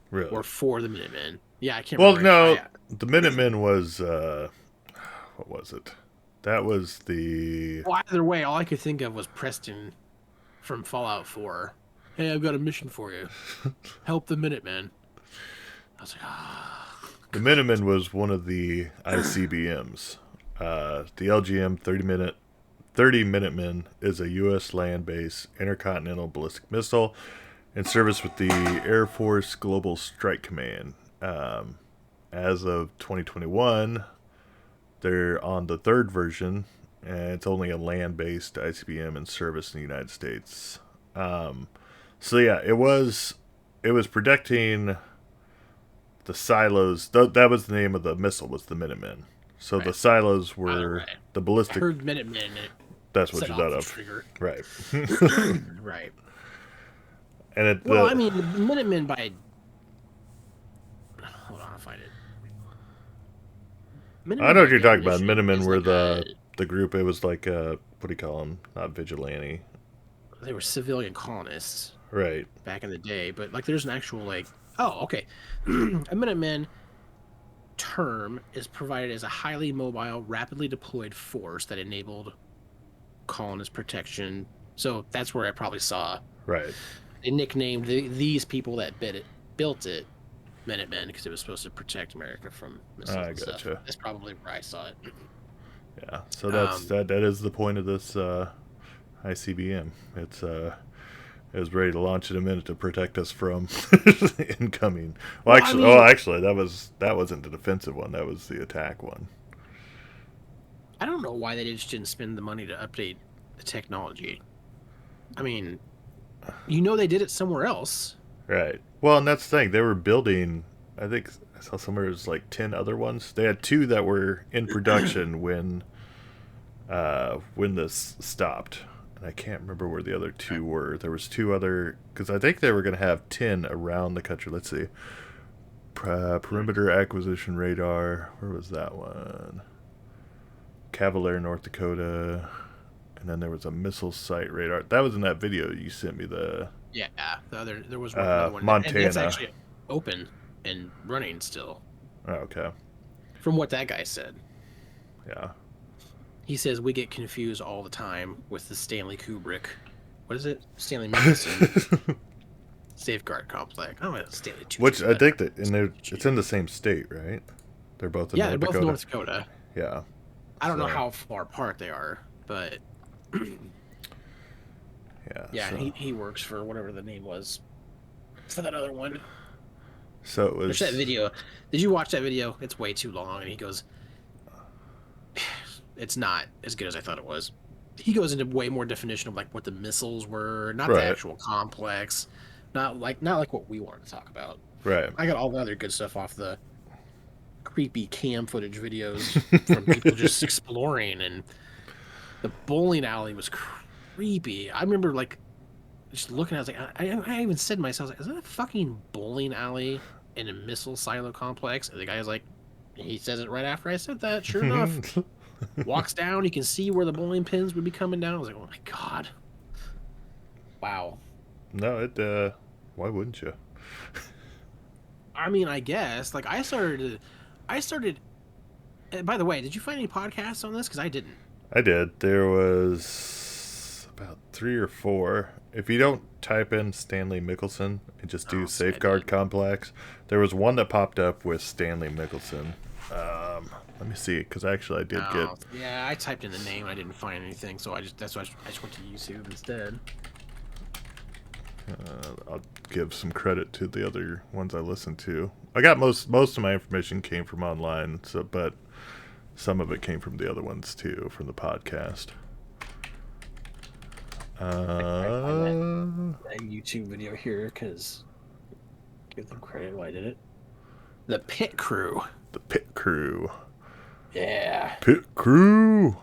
Speaker 1: really,
Speaker 2: or for the Minutemen. Yeah, I can't.
Speaker 1: Well,
Speaker 2: remember.
Speaker 1: no, the Minutemen was what was it? That was the.
Speaker 2: Well, either way, all I could think of was Preston from Fallout 4. Hey, I've got a mission for you. Help the Minutemen. I was like,
Speaker 1: The Minutemen was one of the ICBMs. The LGM 30 Minutemen is a U.S. land-based intercontinental ballistic missile in service with the Air Force Global Strike Command. As of 2021, they're on the third version, and it's only a land-based ICBM in service in the United States. So yeah, it was protecting the silos. That was the name of the missile, was the Minutemen. So the silos were the ballistic.
Speaker 2: I heard Minutemen.
Speaker 1: That's what you thought of,
Speaker 2: trigger.
Speaker 1: right?
Speaker 2: Right.
Speaker 1: And
Speaker 2: I mean, the Minutemen by. Hold on, I'll find it.
Speaker 1: I know what you're talking about.
Speaker 2: definition
Speaker 1: Minutemen
Speaker 2: is
Speaker 1: were
Speaker 2: like
Speaker 1: the group. It was like what do you call them? Not vigilante.
Speaker 2: They were civilian colonists
Speaker 1: Right.
Speaker 2: back in the day, but like there's an actual like. Oh, okay. A Minuteman term is provided as a highly mobile, rapidly deployed force that enabled colonist protection. So that's where I probably saw.
Speaker 1: Right.
Speaker 2: They nicknamed these people that built it Minutemen because it was supposed to protect America from missiles and
Speaker 1: gotcha.
Speaker 2: stuff. That's probably where I saw it.
Speaker 1: Yeah. So that's that is the point of this ICBM. It was ready to launch in a minute to protect us from incoming. Well, actually, that wasn't the defensive one. That was the attack one.
Speaker 2: I don't know why they just didn't spend the money to update the technology. I mean, they did it somewhere else.
Speaker 1: Right. Well, and that's the thing. They were building, I think I saw somewhere it was like 10 other ones. They had 2 that were in production when this stopped. And I can't remember where the other 2 were. There was 2 other, because I think they were going to have 10 around the country. Let's see. Perimeter Acquisition Radar. Where was that one? Cavalier, North Dakota. And then there was a missile site radar. That was in that video you sent me.
Speaker 2: Yeah, there was another one.
Speaker 1: Montana.
Speaker 2: And it's actually open and running still.
Speaker 1: Oh, okay.
Speaker 2: From what that guy said.
Speaker 1: Yeah.
Speaker 2: He says we get confused all the time with the Stanley Kubrick. What is it? Stanley Mickelsen Safeguard Complex. I don't know, Stanley Tucci.
Speaker 1: Which I think that it's in the same state, right? They're both in North Dakota.
Speaker 2: They're both North Dakota.
Speaker 1: Yeah.
Speaker 2: I don't know how far apart they are, but Yeah,
Speaker 1: So,
Speaker 2: he works for whatever the name was for that other one.
Speaker 1: so it
Speaker 2: There's that
Speaker 1: was.
Speaker 2: video. Did you watch that video? It's way too long, and he goes, "It's not as good as I thought it was." He goes into way more definition of like what the missiles were, not the
Speaker 1: Right.
Speaker 2: actual complex, not like what we wanted to talk about.
Speaker 1: Right.
Speaker 2: I got all the other good stuff off the creepy cam footage videos from people just exploring, and the bowling alley was creepy. I remember like just looking, I was like, I even said to myself, like, is that a fucking bowling alley in a missile silo complex? And the guy was like, he says it right after I said that. Sure enough, walks down, you can see where the bowling pins would be coming down. I was like, oh my god, wow.
Speaker 1: No, why wouldn't you?
Speaker 2: I mean, I guess like I started. By the way, did you find any podcasts on this? Because I didn't.
Speaker 1: I did. There was about 3 or 4. If you don't type in Stanley Mickelson and just do
Speaker 2: Oh, see, I
Speaker 1: Safeguard
Speaker 2: did.
Speaker 1: Complex, there was one that popped up with Stanley Mickelson. Let me see, because actually I did get.
Speaker 2: Oh, yeah, I typed in the name. I didn't find anything, so that's why I just went to YouTube instead.
Speaker 1: I'll give some credit to the other ones I listened to. I got most of my information came from online, so but some of it came from the other ones too, from the podcast.
Speaker 2: I find that YouTube video here because give them credit while I did it. The Pit Crew.
Speaker 1: The Pit Crew.
Speaker 2: Yeah.
Speaker 1: Pit Crew.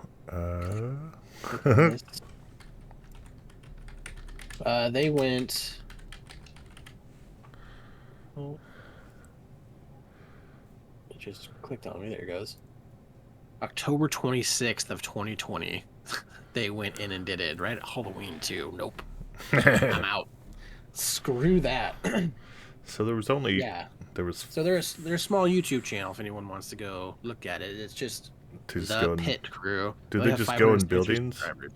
Speaker 2: They went. Oh, it just clicked on me. There it goes. October 26th of 2020. They went in and did it right at Halloween too. Nope. I'm out. Screw that.
Speaker 1: So there was only
Speaker 2: Yeah.
Speaker 1: there was
Speaker 2: So there's a small YouTube channel if anyone wants to go look at it. It's just
Speaker 1: to just
Speaker 2: the
Speaker 1: go in,
Speaker 2: Pit Crew.
Speaker 1: do
Speaker 2: They
Speaker 1: they
Speaker 2: have
Speaker 1: just go in
Speaker 2: 573
Speaker 1: buildings?
Speaker 2: subscribers.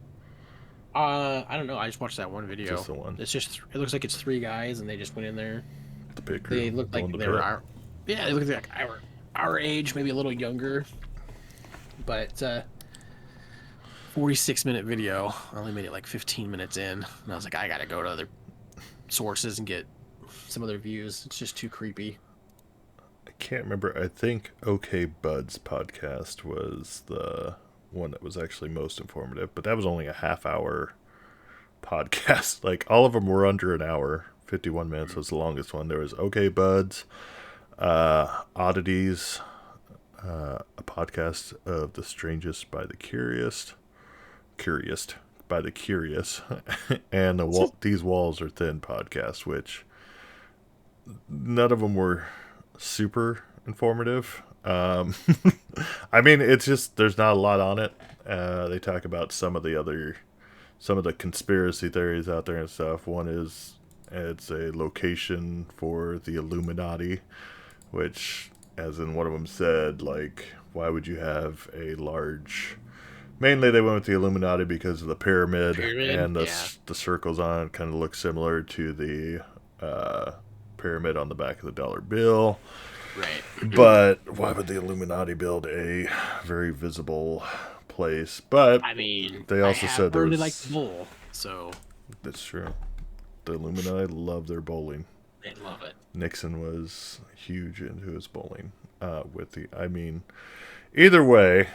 Speaker 2: I don't know. I just watched that one video.
Speaker 1: Just the one.
Speaker 2: It's just it looks like it's 3 guys and they just went in there.
Speaker 1: The Pit Crew.
Speaker 2: They looked like
Speaker 1: Going to
Speaker 2: they were
Speaker 1: pit.
Speaker 2: they looked like our age, maybe a little younger. But 46-minute video. I only made it like 15 minutes in, and I was like, I gotta go to other sources and get some other views. It's just too creepy.
Speaker 1: I can't remember. I think OK Bud's podcast was the one that was actually most informative, but that was only a half-hour podcast. Like all of them were under an hour. 51 minutes was the longest one. There was OK Bud's, Oddities, a podcast of the strangest by the curious by the curious, and These Walls Are Thin podcast, which none of them were super informative. I mean, it's just there's not a lot on it. They talk about some of the conspiracy theories out there and stuff. One is it's a location for the Illuminati, which, as in one of them said, like, why would you have a large... Mainly they went with the Illuminati because of the pyramid and the circles on it kind of look similar to the pyramid on the back of the dollar bill.
Speaker 2: Right.
Speaker 1: But why would the Illuminati build a very visible place? But
Speaker 2: I mean,
Speaker 1: they also said there was...
Speaker 2: like bowl, so
Speaker 1: That's true. The Illuminati love their bowling.
Speaker 2: they love it.
Speaker 1: Nixon was huge into his bowling. Either way,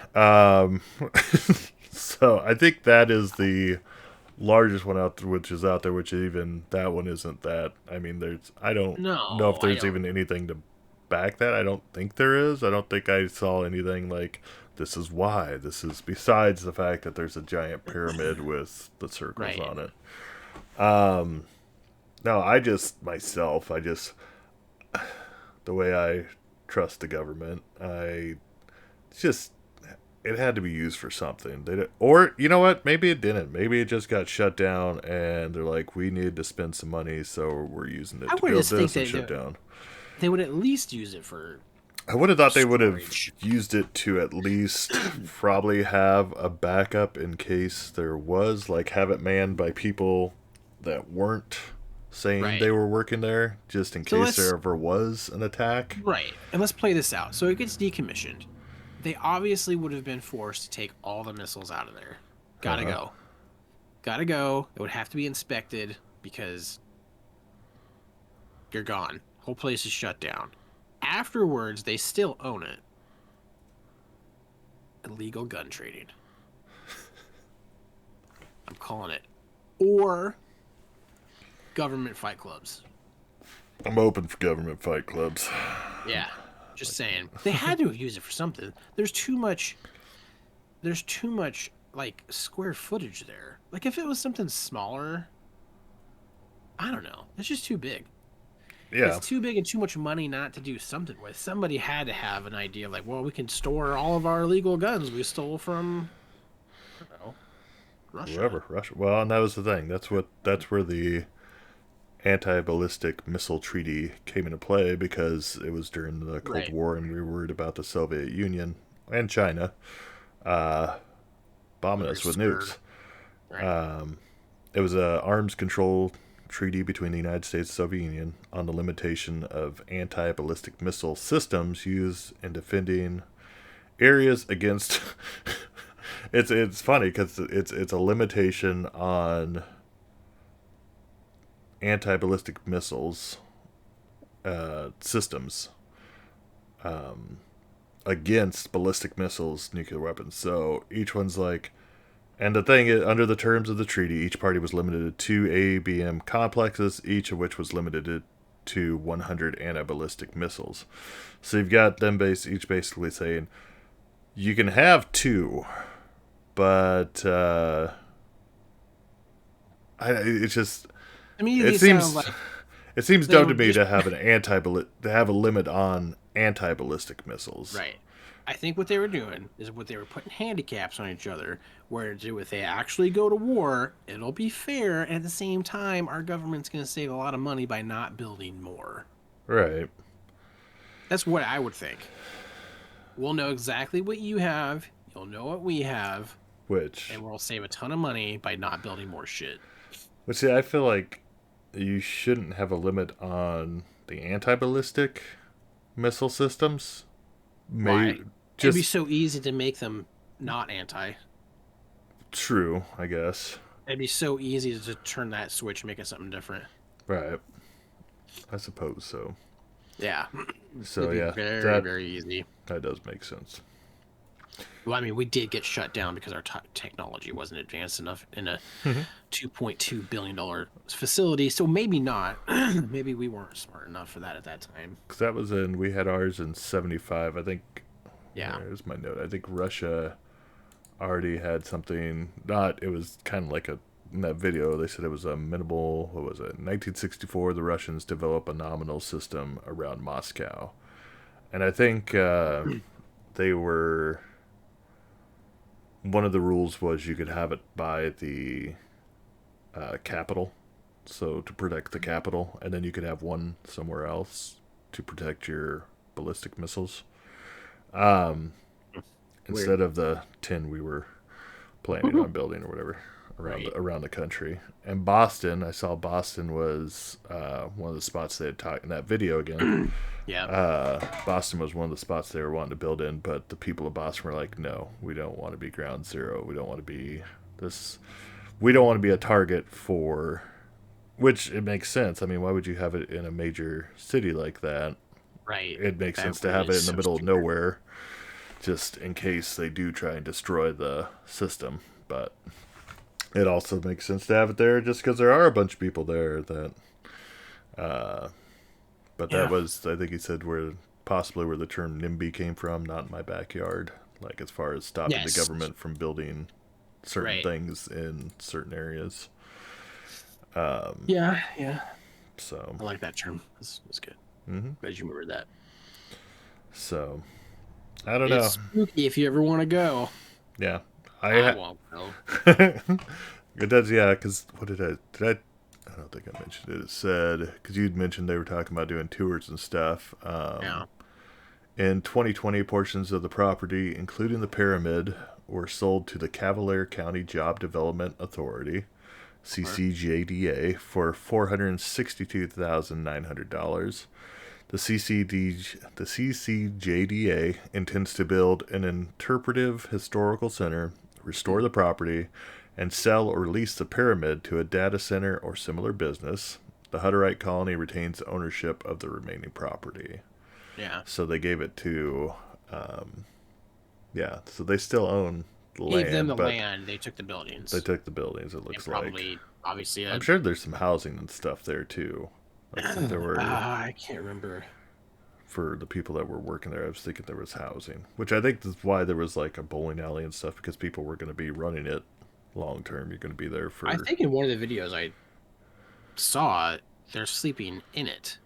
Speaker 1: so I think that is the largest one out there, which is out there, which even that one isn't that. I mean, I don't know if there's even anything to back that. I don't think there is. I don't think I saw anything like this is why. This is besides the fact that there's a giant pyramid with the circles on it. No, the way I trust the government, it had to be used for something. Or you know what? Maybe it didn't. Maybe it just got shut down, and they're like, we need to spend some money, so we're using it to build this and shut down.
Speaker 2: They would at least use it for.
Speaker 1: I would have thought they would have used it to at least probably have a backup in case there was, like, have it manned by people that weren't saying they were working there, just in case there ever was an attack.
Speaker 2: Right. And let's play this out. So it gets decommissioned. They obviously would have been forced to take all the missiles out of there. Gotta gotta go. It would have to be inspected because you're gone. Whole place is shut down. Afterwards, they still own it. Illegal gun trading. I'm calling it. Or government fight clubs.
Speaker 1: I'm open for government fight clubs.
Speaker 2: Yeah, just saying. They had to have used it for something. There's too much like square footage there. Like if it was something smaller, I don't know. It's just too big.
Speaker 1: Yeah.
Speaker 2: It's too big and too much money not to do something with. Somebody had to have an idea like, well, we can store all of our illegal guns we stole from, I don't know, Russia.
Speaker 1: Whoever, Russia. Well, and that was the thing. That's where the Anti-Ballistic Missile Treaty came into play, because it was during the Cold War, and we were worried about the Soviet Union and China bombing us with nukes.
Speaker 2: Right.
Speaker 1: It was a arms control treaty between the United States and Soviet Union on the limitation of anti-ballistic missile systems used in defending areas against. It's funny because it's a limitation on anti-ballistic missiles systems against ballistic missiles, nuclear weapons. So each one's like. And the thing is, under the terms of the treaty, each party was limited to 2 ABM complexes, each of which was limited to 100 anti-ballistic missiles. So you've got them each basically saying, you can have 2, but it's just. It seems dumb to me to have a limit on anti-ballistic missiles.
Speaker 2: Right. I think what they were doing is they were putting handicaps on each other, where if they actually go to war, it'll be fair, and at the same time, our government's going to save a lot of money by not building more.
Speaker 1: Right.
Speaker 2: That's what I would think. We'll know exactly what you have, you'll know what we have, and we'll save a ton of money by not building more shit.
Speaker 1: But see, I feel like you shouldn't have a limit on the anti-ballistic missile systems.
Speaker 2: Why? It'd be so easy to make them not anti.
Speaker 1: True, I guess.
Speaker 2: It'd be so easy to turn that switch and make it something different.
Speaker 1: Right. I suppose so.
Speaker 2: Yeah.
Speaker 1: So yeah,
Speaker 2: very easy.
Speaker 1: That does make sense.
Speaker 2: Well, I mean, we did get shut down because our technology wasn't advanced enough in a $2.2 billion facility. So maybe not. Maybe we weren't smart enough for that at that time.
Speaker 1: Because we had ours in 75. I think.
Speaker 2: Yeah.
Speaker 1: There's my note. I think Russia already had something. It was kind of like in that video, they said it was a minimal. What was it? In 1964, the Russians developed a nominal system around Moscow. And I think they were. One of the rules was you could have it by the capital, so to protect the capital, and then you could have one somewhere else to protect your ballistic missiles. Instead of the 10 we were planning on building or whatever around the country. And Boston, I saw Boston was one of the spots they had talked in that video again.
Speaker 2: Yeah.
Speaker 1: Boston was one of the spots they were wanting to build in, but the people of Boston were like, no, we don't want to be ground zero. We don't want to be this. We don't want to be a target for, which it makes sense. I mean, why would you have it in a major city like that?
Speaker 2: Right.
Speaker 1: It makes sense to have it in the middle of nowhere, just in case they do try and destroy the system. But it also makes sense to have it there just because there are a bunch of people there that. But that was, I think he said, possibly where the term NIMBY came from, not in my backyard. Like as far as stopping the government from building certain things in certain areas.
Speaker 2: Yeah.
Speaker 1: So
Speaker 2: I like that term. That's good.
Speaker 1: Mm-hmm.
Speaker 2: Glad you remembered that.
Speaker 1: So I don't know.
Speaker 2: It's spooky if you ever want to go.
Speaker 1: Yeah,
Speaker 2: I won't go.
Speaker 1: It does, yeah. Because what did I? I don't think I mentioned it. It said, because you'd mentioned they were talking about doing tours and stuff.
Speaker 2: Yeah.
Speaker 1: In 2020, portions of the property, including the pyramid, were sold to the Cavalier County Job Development Authority, CCJDA, for $462,900. The CCJDA intends to build an interpretive historical center, restore the property, and sell or lease the pyramid to a data center or similar business. The Hutterite colony retains ownership of the remaining property.
Speaker 2: Yeah.
Speaker 1: So they gave it to, so they still own the land.
Speaker 2: Gave them the land. They took the buildings.
Speaker 1: They took the buildings. It looks
Speaker 2: probably,
Speaker 1: like.
Speaker 2: Obviously,
Speaker 1: I'm sure there's some housing and stuff there too. Like there were.
Speaker 2: I can't remember.
Speaker 1: For the people that were working there, I was thinking there was housing, which I think is why there was like a bowling alley and stuff, because people were going to be running it long term. You're going to be there for.
Speaker 2: I think in one of the videos I saw, they're sleeping in it.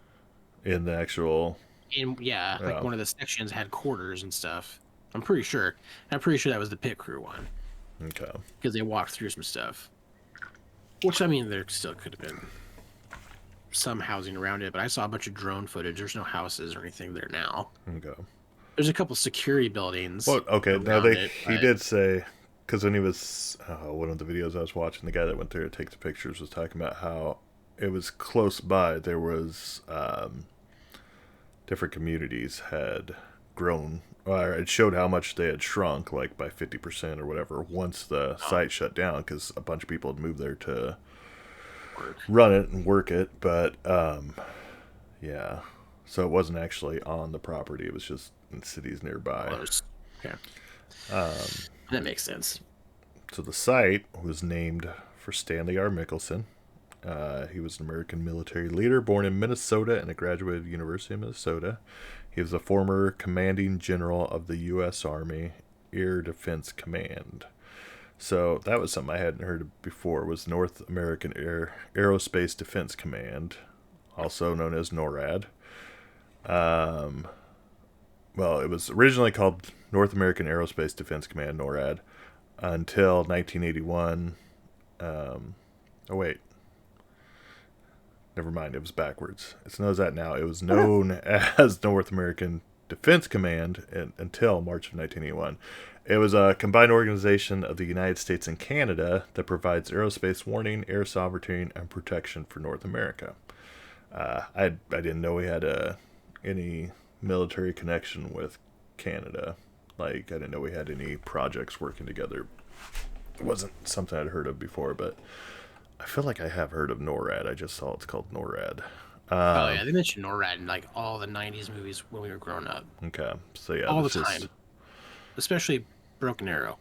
Speaker 1: In the actual.
Speaker 2: Like one of the sections had quarters and stuff. I'm pretty sure. I'm pretty sure that was the pit crew one.
Speaker 1: Okay.
Speaker 2: Because they walked through some stuff. Which, I mean, there still could have been some housing around it, but I saw a bunch of drone footage. There's no houses or anything there now.
Speaker 1: Okay.
Speaker 2: There's a couple security buildings.
Speaker 1: Well, okay. Now he did say, because when he was one of the videos I was watching, the guy that went there to take the pictures was talking about how it was close by. There was different communities had grown. Or it showed how much they had shrunk, like by 50% or whatever, once the site shut down, because a bunch of people had moved there to run it and work it. But yeah, so it wasn't actually on the property; it was just in cities nearby.
Speaker 2: Close. Okay. That makes sense.
Speaker 1: So the site was named for Stanley R. Mickelson. He was an American military leader born in Minnesota and a graduate of the University of Minnesota. He was a former commanding general of the U.S. Army Air Defense Command. So that was something I hadn't heard of before, was North American Aerospace Defense Command, also known as NORAD. Well, it was originally called North American Aerospace Defense Command, NORAD, until 1981. Never mind, it was backwards. It's known as that now. It was known as North American Defense Command until March of 1981. It was a combined organization of the United States and Canada that provides aerospace warning, air sovereignty, and protection for North America. I didn't know we had any military connection with Canada. Like, I didn't know we had any projects working together. It wasn't something I'd heard of before, but I feel like I have heard of NORAD. I just saw it's called NORAD.
Speaker 2: Oh yeah, they mentioned NORAD in like all the '90s movies when we were growing up.
Speaker 1: Okay, so yeah,
Speaker 2: all the time, especially Broken Arrow.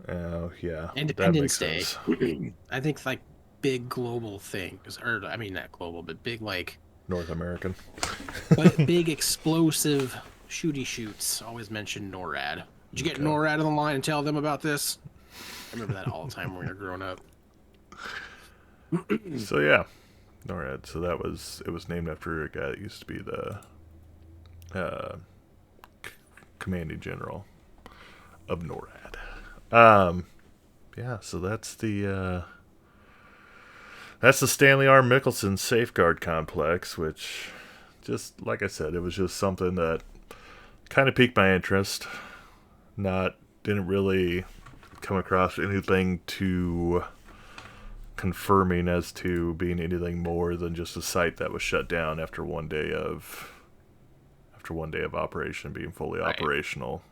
Speaker 1: Oh yeah,
Speaker 2: Independence Day. I think like big global things, or I mean not global, but big like
Speaker 1: North American.
Speaker 2: But big explosive shooty shoots always mention NORAD. Did you get NORAD on the line and tell them about this? I remember that all the time when we were growing up.
Speaker 1: So yeah, NORAD. So it was named after a guy that used to be the commanding general of NORAD. Yeah. So that's the Stanley R. Mickelsen Safeguard Complex, which, just like I said, it was just something that kind of piqued my interest. Didn't really come across anything too confirming as to being anything more than just a site that was shut down after one day of operation, being fully operational.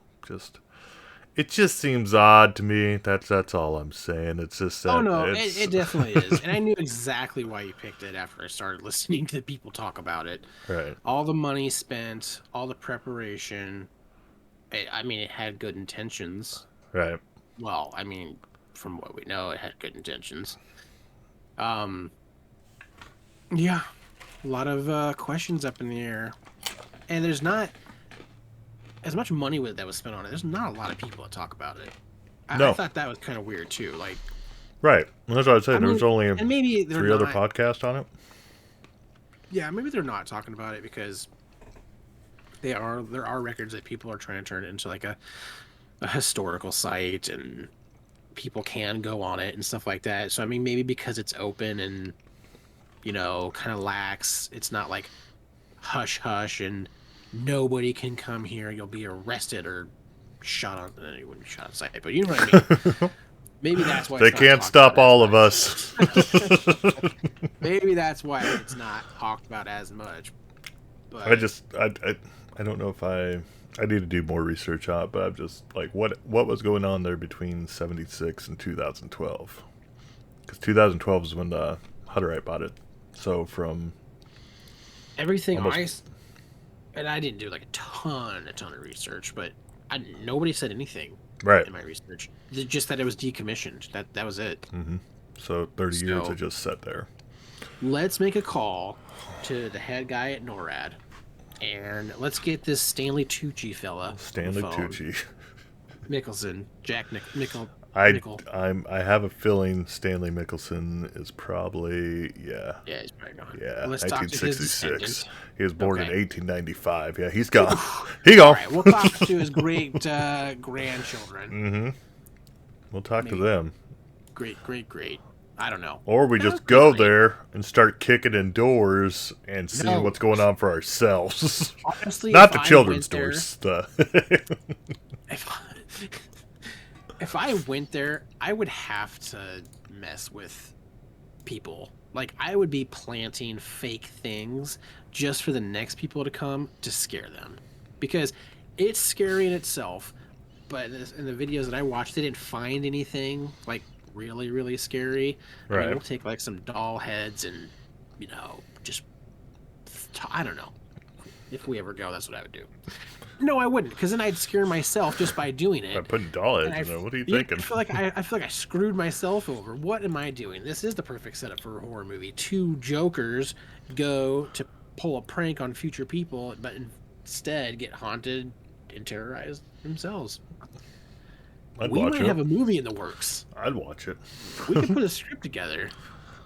Speaker 1: It just seems odd to me. That's all I'm saying. It's just that.
Speaker 2: Oh no, it definitely is, and I knew exactly why you picked it after I started listening to people talk about it.
Speaker 1: Right.
Speaker 2: All the money spent, all the preparation. I mean, it had good intentions.
Speaker 1: Right.
Speaker 2: Well, I mean, from what we know, it had good intentions. Yeah, a lot of questions up in the air, and there's not as much money that was spent on it. There's not a lot of people that talk about it. I thought that was kind of weird too. Like,
Speaker 1: right. Well, that's what I was saying. There was only
Speaker 2: and maybe
Speaker 1: 3 other podcasts on it.
Speaker 2: Yeah, maybe they're not talking about it because there are records that people are trying to turn it into like a historical site, and people can go on it and stuff like that. So I mean, maybe because it's open and kind of lax, it's not like hush hush and nobody can come here. You'll be arrested or shot on. You wouldn't be shot on sight, but you know what I mean. Maybe that's why
Speaker 1: they can't stop all of us.
Speaker 2: Maybe that's why it's not talked about as much. But
Speaker 1: I don't know if I I need to do more research on it, but I'm just like, what was going on there between 76 and 2012? Because 2012 is when the Hutterite bought it. So from
Speaker 2: Everything
Speaker 1: almost
Speaker 2: and I didn't do like a ton of research, but nobody said anything
Speaker 1: right.
Speaker 2: in my research. Just that it was decommissioned. That was it.
Speaker 1: Mm-hmm. So 30 years
Speaker 2: So
Speaker 1: it just sat there.
Speaker 2: let's make a call to the head guy at NORAD, and let's get this Stanley Tucci fella.
Speaker 1: Stanley Tucci.
Speaker 2: Mickelson, Jack Nickel.
Speaker 1: I have a feeling Stanley Mickelson is probably
Speaker 2: Yeah, he's probably gone.
Speaker 1: yeah,
Speaker 2: Let's talk to his
Speaker 1: 1966.
Speaker 2: descendants.
Speaker 1: He was born in
Speaker 2: Okay.
Speaker 1: 1895. Yeah, he's gone. He gone.
Speaker 2: All right, we'll talk to his great grandchildren.
Speaker 1: Mm-hmm. We'll talk to them.
Speaker 2: Great. I don't know.
Speaker 1: Or we just go there and start kicking in doors and seeing what's going on for ourselves.
Speaker 2: Honestly,
Speaker 1: Not the children's doors.
Speaker 2: If I went there, I would have to mess with people. Like, I would be planting fake things just for the next people to come to scare them. Because it's scary in itself, but in the videos that I watched, they didn't find anything, like, really, really scary. I mean, we'll take, like, some doll heads and, just... I don't know. If we ever go, that's what I would do. No, I wouldn't, because then I'd scare myself just by doing it.
Speaker 1: By putting doll heads in there, what are you thinking?
Speaker 2: I feel like I screwed myself over. What am I doing? This is the perfect setup for a horror movie. Two jokers go to pull a prank on future people, but instead get haunted and terrorized themselves. We might have a movie in the works.
Speaker 1: I'd watch it.
Speaker 2: We could put a script together.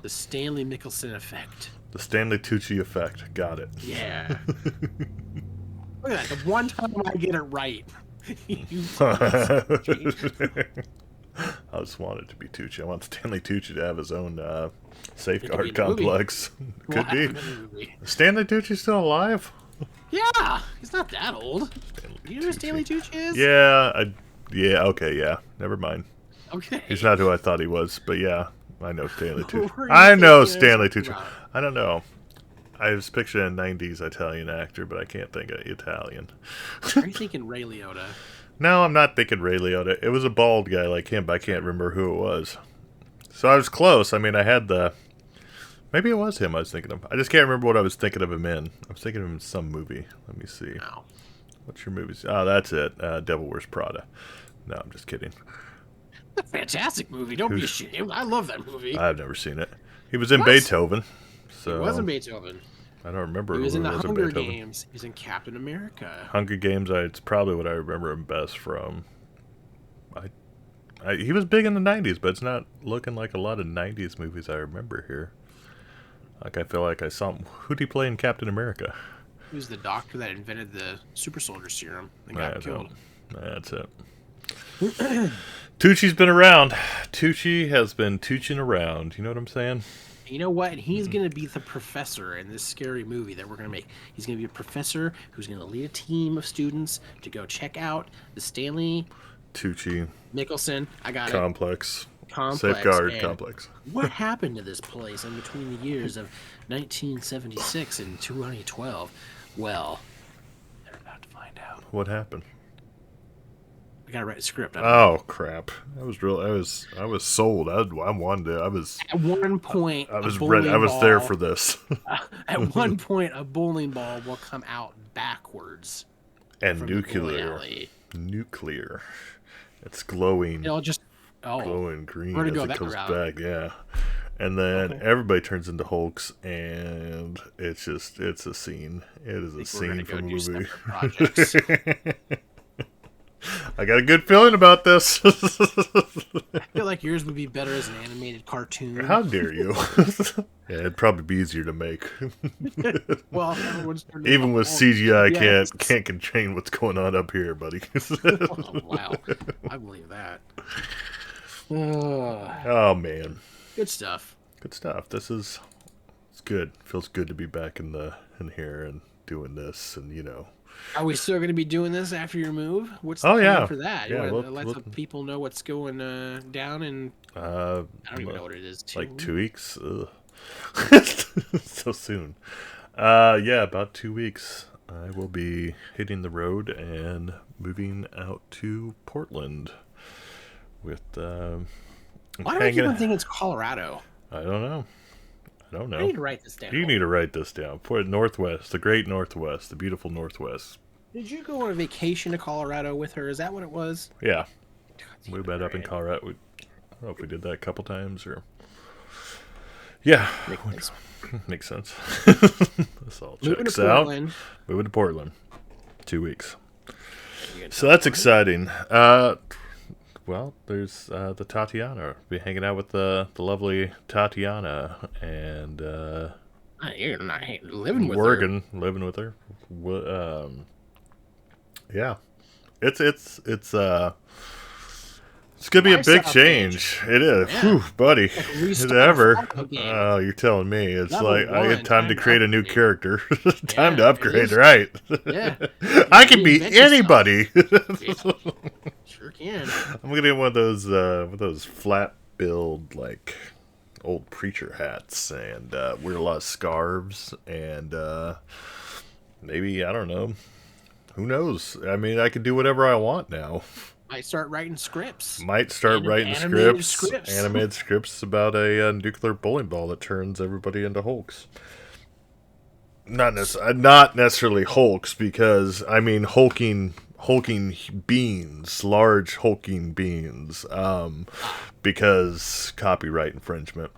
Speaker 2: The Stanley Mickelson effect.
Speaker 1: The Stanley Tucci effect. Got it.
Speaker 2: Yeah. Look at that. The one time I get it right.
Speaker 1: I just want it to be Tucci. I want Stanley Tucci to have his own safeguard complex. Could be. Stanley Tucci's still alive?
Speaker 2: Yeah. He's not that old. You know who Stanley Tucci is?
Speaker 1: Yeah. Okay, yeah. Never mind.
Speaker 2: Okay.
Speaker 1: He's not who I thought he was, but yeah. I know Stanley Tucci. I know Stanley Tucci. I don't know. I was picturing a 90s Italian actor, but I can't think of Italian.
Speaker 2: Are you thinking Ray Liotta?
Speaker 1: No, I'm not thinking Ray Liotta. It was a bald guy like him, but I can't remember who it was. So I was close. I mean, I had the... Maybe it was him I was thinking of. I just can't remember what I was thinking of him in. I was thinking of him in some movie. Let me see.
Speaker 2: No.
Speaker 1: What's your movie? Oh, that's it. Devil Wears Prada. No, I'm just kidding.
Speaker 2: It's a fantastic movie. Don't be ashamed. I love that movie.
Speaker 1: I've never seen it. He was in Beethoven. So
Speaker 2: he wasn't Beethoven.
Speaker 1: I don't remember.
Speaker 2: He was in the Hunger Games. He was in Captain America.
Speaker 1: Hunger Games. It's probably what I remember him best from. He was big in the 90s, but it's not looking like a lot of 90s movies I remember here. Like I feel like I saw him. Who'd he play in Captain America?
Speaker 2: He was the doctor that invented the super soldier serum and got killed.
Speaker 1: That's it. Tucci's been around. Tucci has been Tucciing around. You know what I'm saying?
Speaker 2: You know what? He's going to be the professor in this scary movie that we're going to make. He's going to be a professor who's going to lead a team of students to go check out the Stanley
Speaker 1: Tucci
Speaker 2: Mickelson. I got
Speaker 1: complex.
Speaker 2: Complex.
Speaker 1: Safeguard Complex.
Speaker 2: What happened to this place in between the years of 1976 and 2012? Well, they're about to find out.
Speaker 1: What happened?
Speaker 2: I gotta write a script.
Speaker 1: Oh crap! I was sold. I wanted to. I was
Speaker 2: at one point.
Speaker 1: I was ready. I was there for this.
Speaker 2: At one point, a bowling ball will come out backwards.
Speaker 1: And nuclear. It's glowing.
Speaker 2: It'll just
Speaker 1: glowing green as it comes back. Yeah. And then everybody turns into Hulks, and it's a scene. It is a scene from a movie. I got a good feeling about this.
Speaker 2: I feel like yours would be better as an animated cartoon.
Speaker 1: How dare you? Yeah, it'd probably be easier to make.
Speaker 2: Well,
Speaker 1: even with CGI, can't contain what's going on up here, buddy.
Speaker 2: Oh, wow, I believe that.
Speaker 1: Oh man,
Speaker 2: good stuff.
Speaker 1: Good stuff. It's good. Feels good to be back in here and doing this, and
Speaker 2: Are we still going to be doing this after your move? What's the plan for that? You want to let the people know what's going down? And I don't even know what it is.
Speaker 1: Like 2 weeks? So soon. Yeah, about 2 weeks. I will be hitting the road and moving out to Portland with
Speaker 2: Why do I keep on thinking it's Colorado?
Speaker 1: I don't know.
Speaker 2: I need to write this down.
Speaker 1: You need to write this down. For Northwest, the great Northwest, the beautiful Northwest.
Speaker 2: Did you go on a vacation to Colorado with her? Is that what it was?
Speaker 1: Yeah. We met up in Colorado. I don't know if we did that a couple times or. Yeah. Makes sense. This all checks out. Moving to Portland. 2 weeks. So that's exciting. Well, there's the Tatiana. Be hanging out with the lovely Tatiana, and
Speaker 2: you're not living with
Speaker 1: Oregon, living with her. Yeah, it's gonna be a big change. It is,
Speaker 2: yeah.
Speaker 1: whew, buddy. Is it ever? Oh, you're telling me. It's like I have time to create a new character. Time to upgrade, right?
Speaker 2: Yeah,
Speaker 1: I can be anybody.
Speaker 2: Sure can.
Speaker 1: I'm gonna get one of those flat billed like old preacher hats and wear a lot of scarves and maybe I don't know. Who knows? I mean, I can do whatever I want now.
Speaker 2: Might start writing scripts.
Speaker 1: Animated scripts about a nuclear bowling ball that turns everybody into Hulks. Not necessarily Hulks, because I mean hulking beans, large hulking beans, because copyright infringement.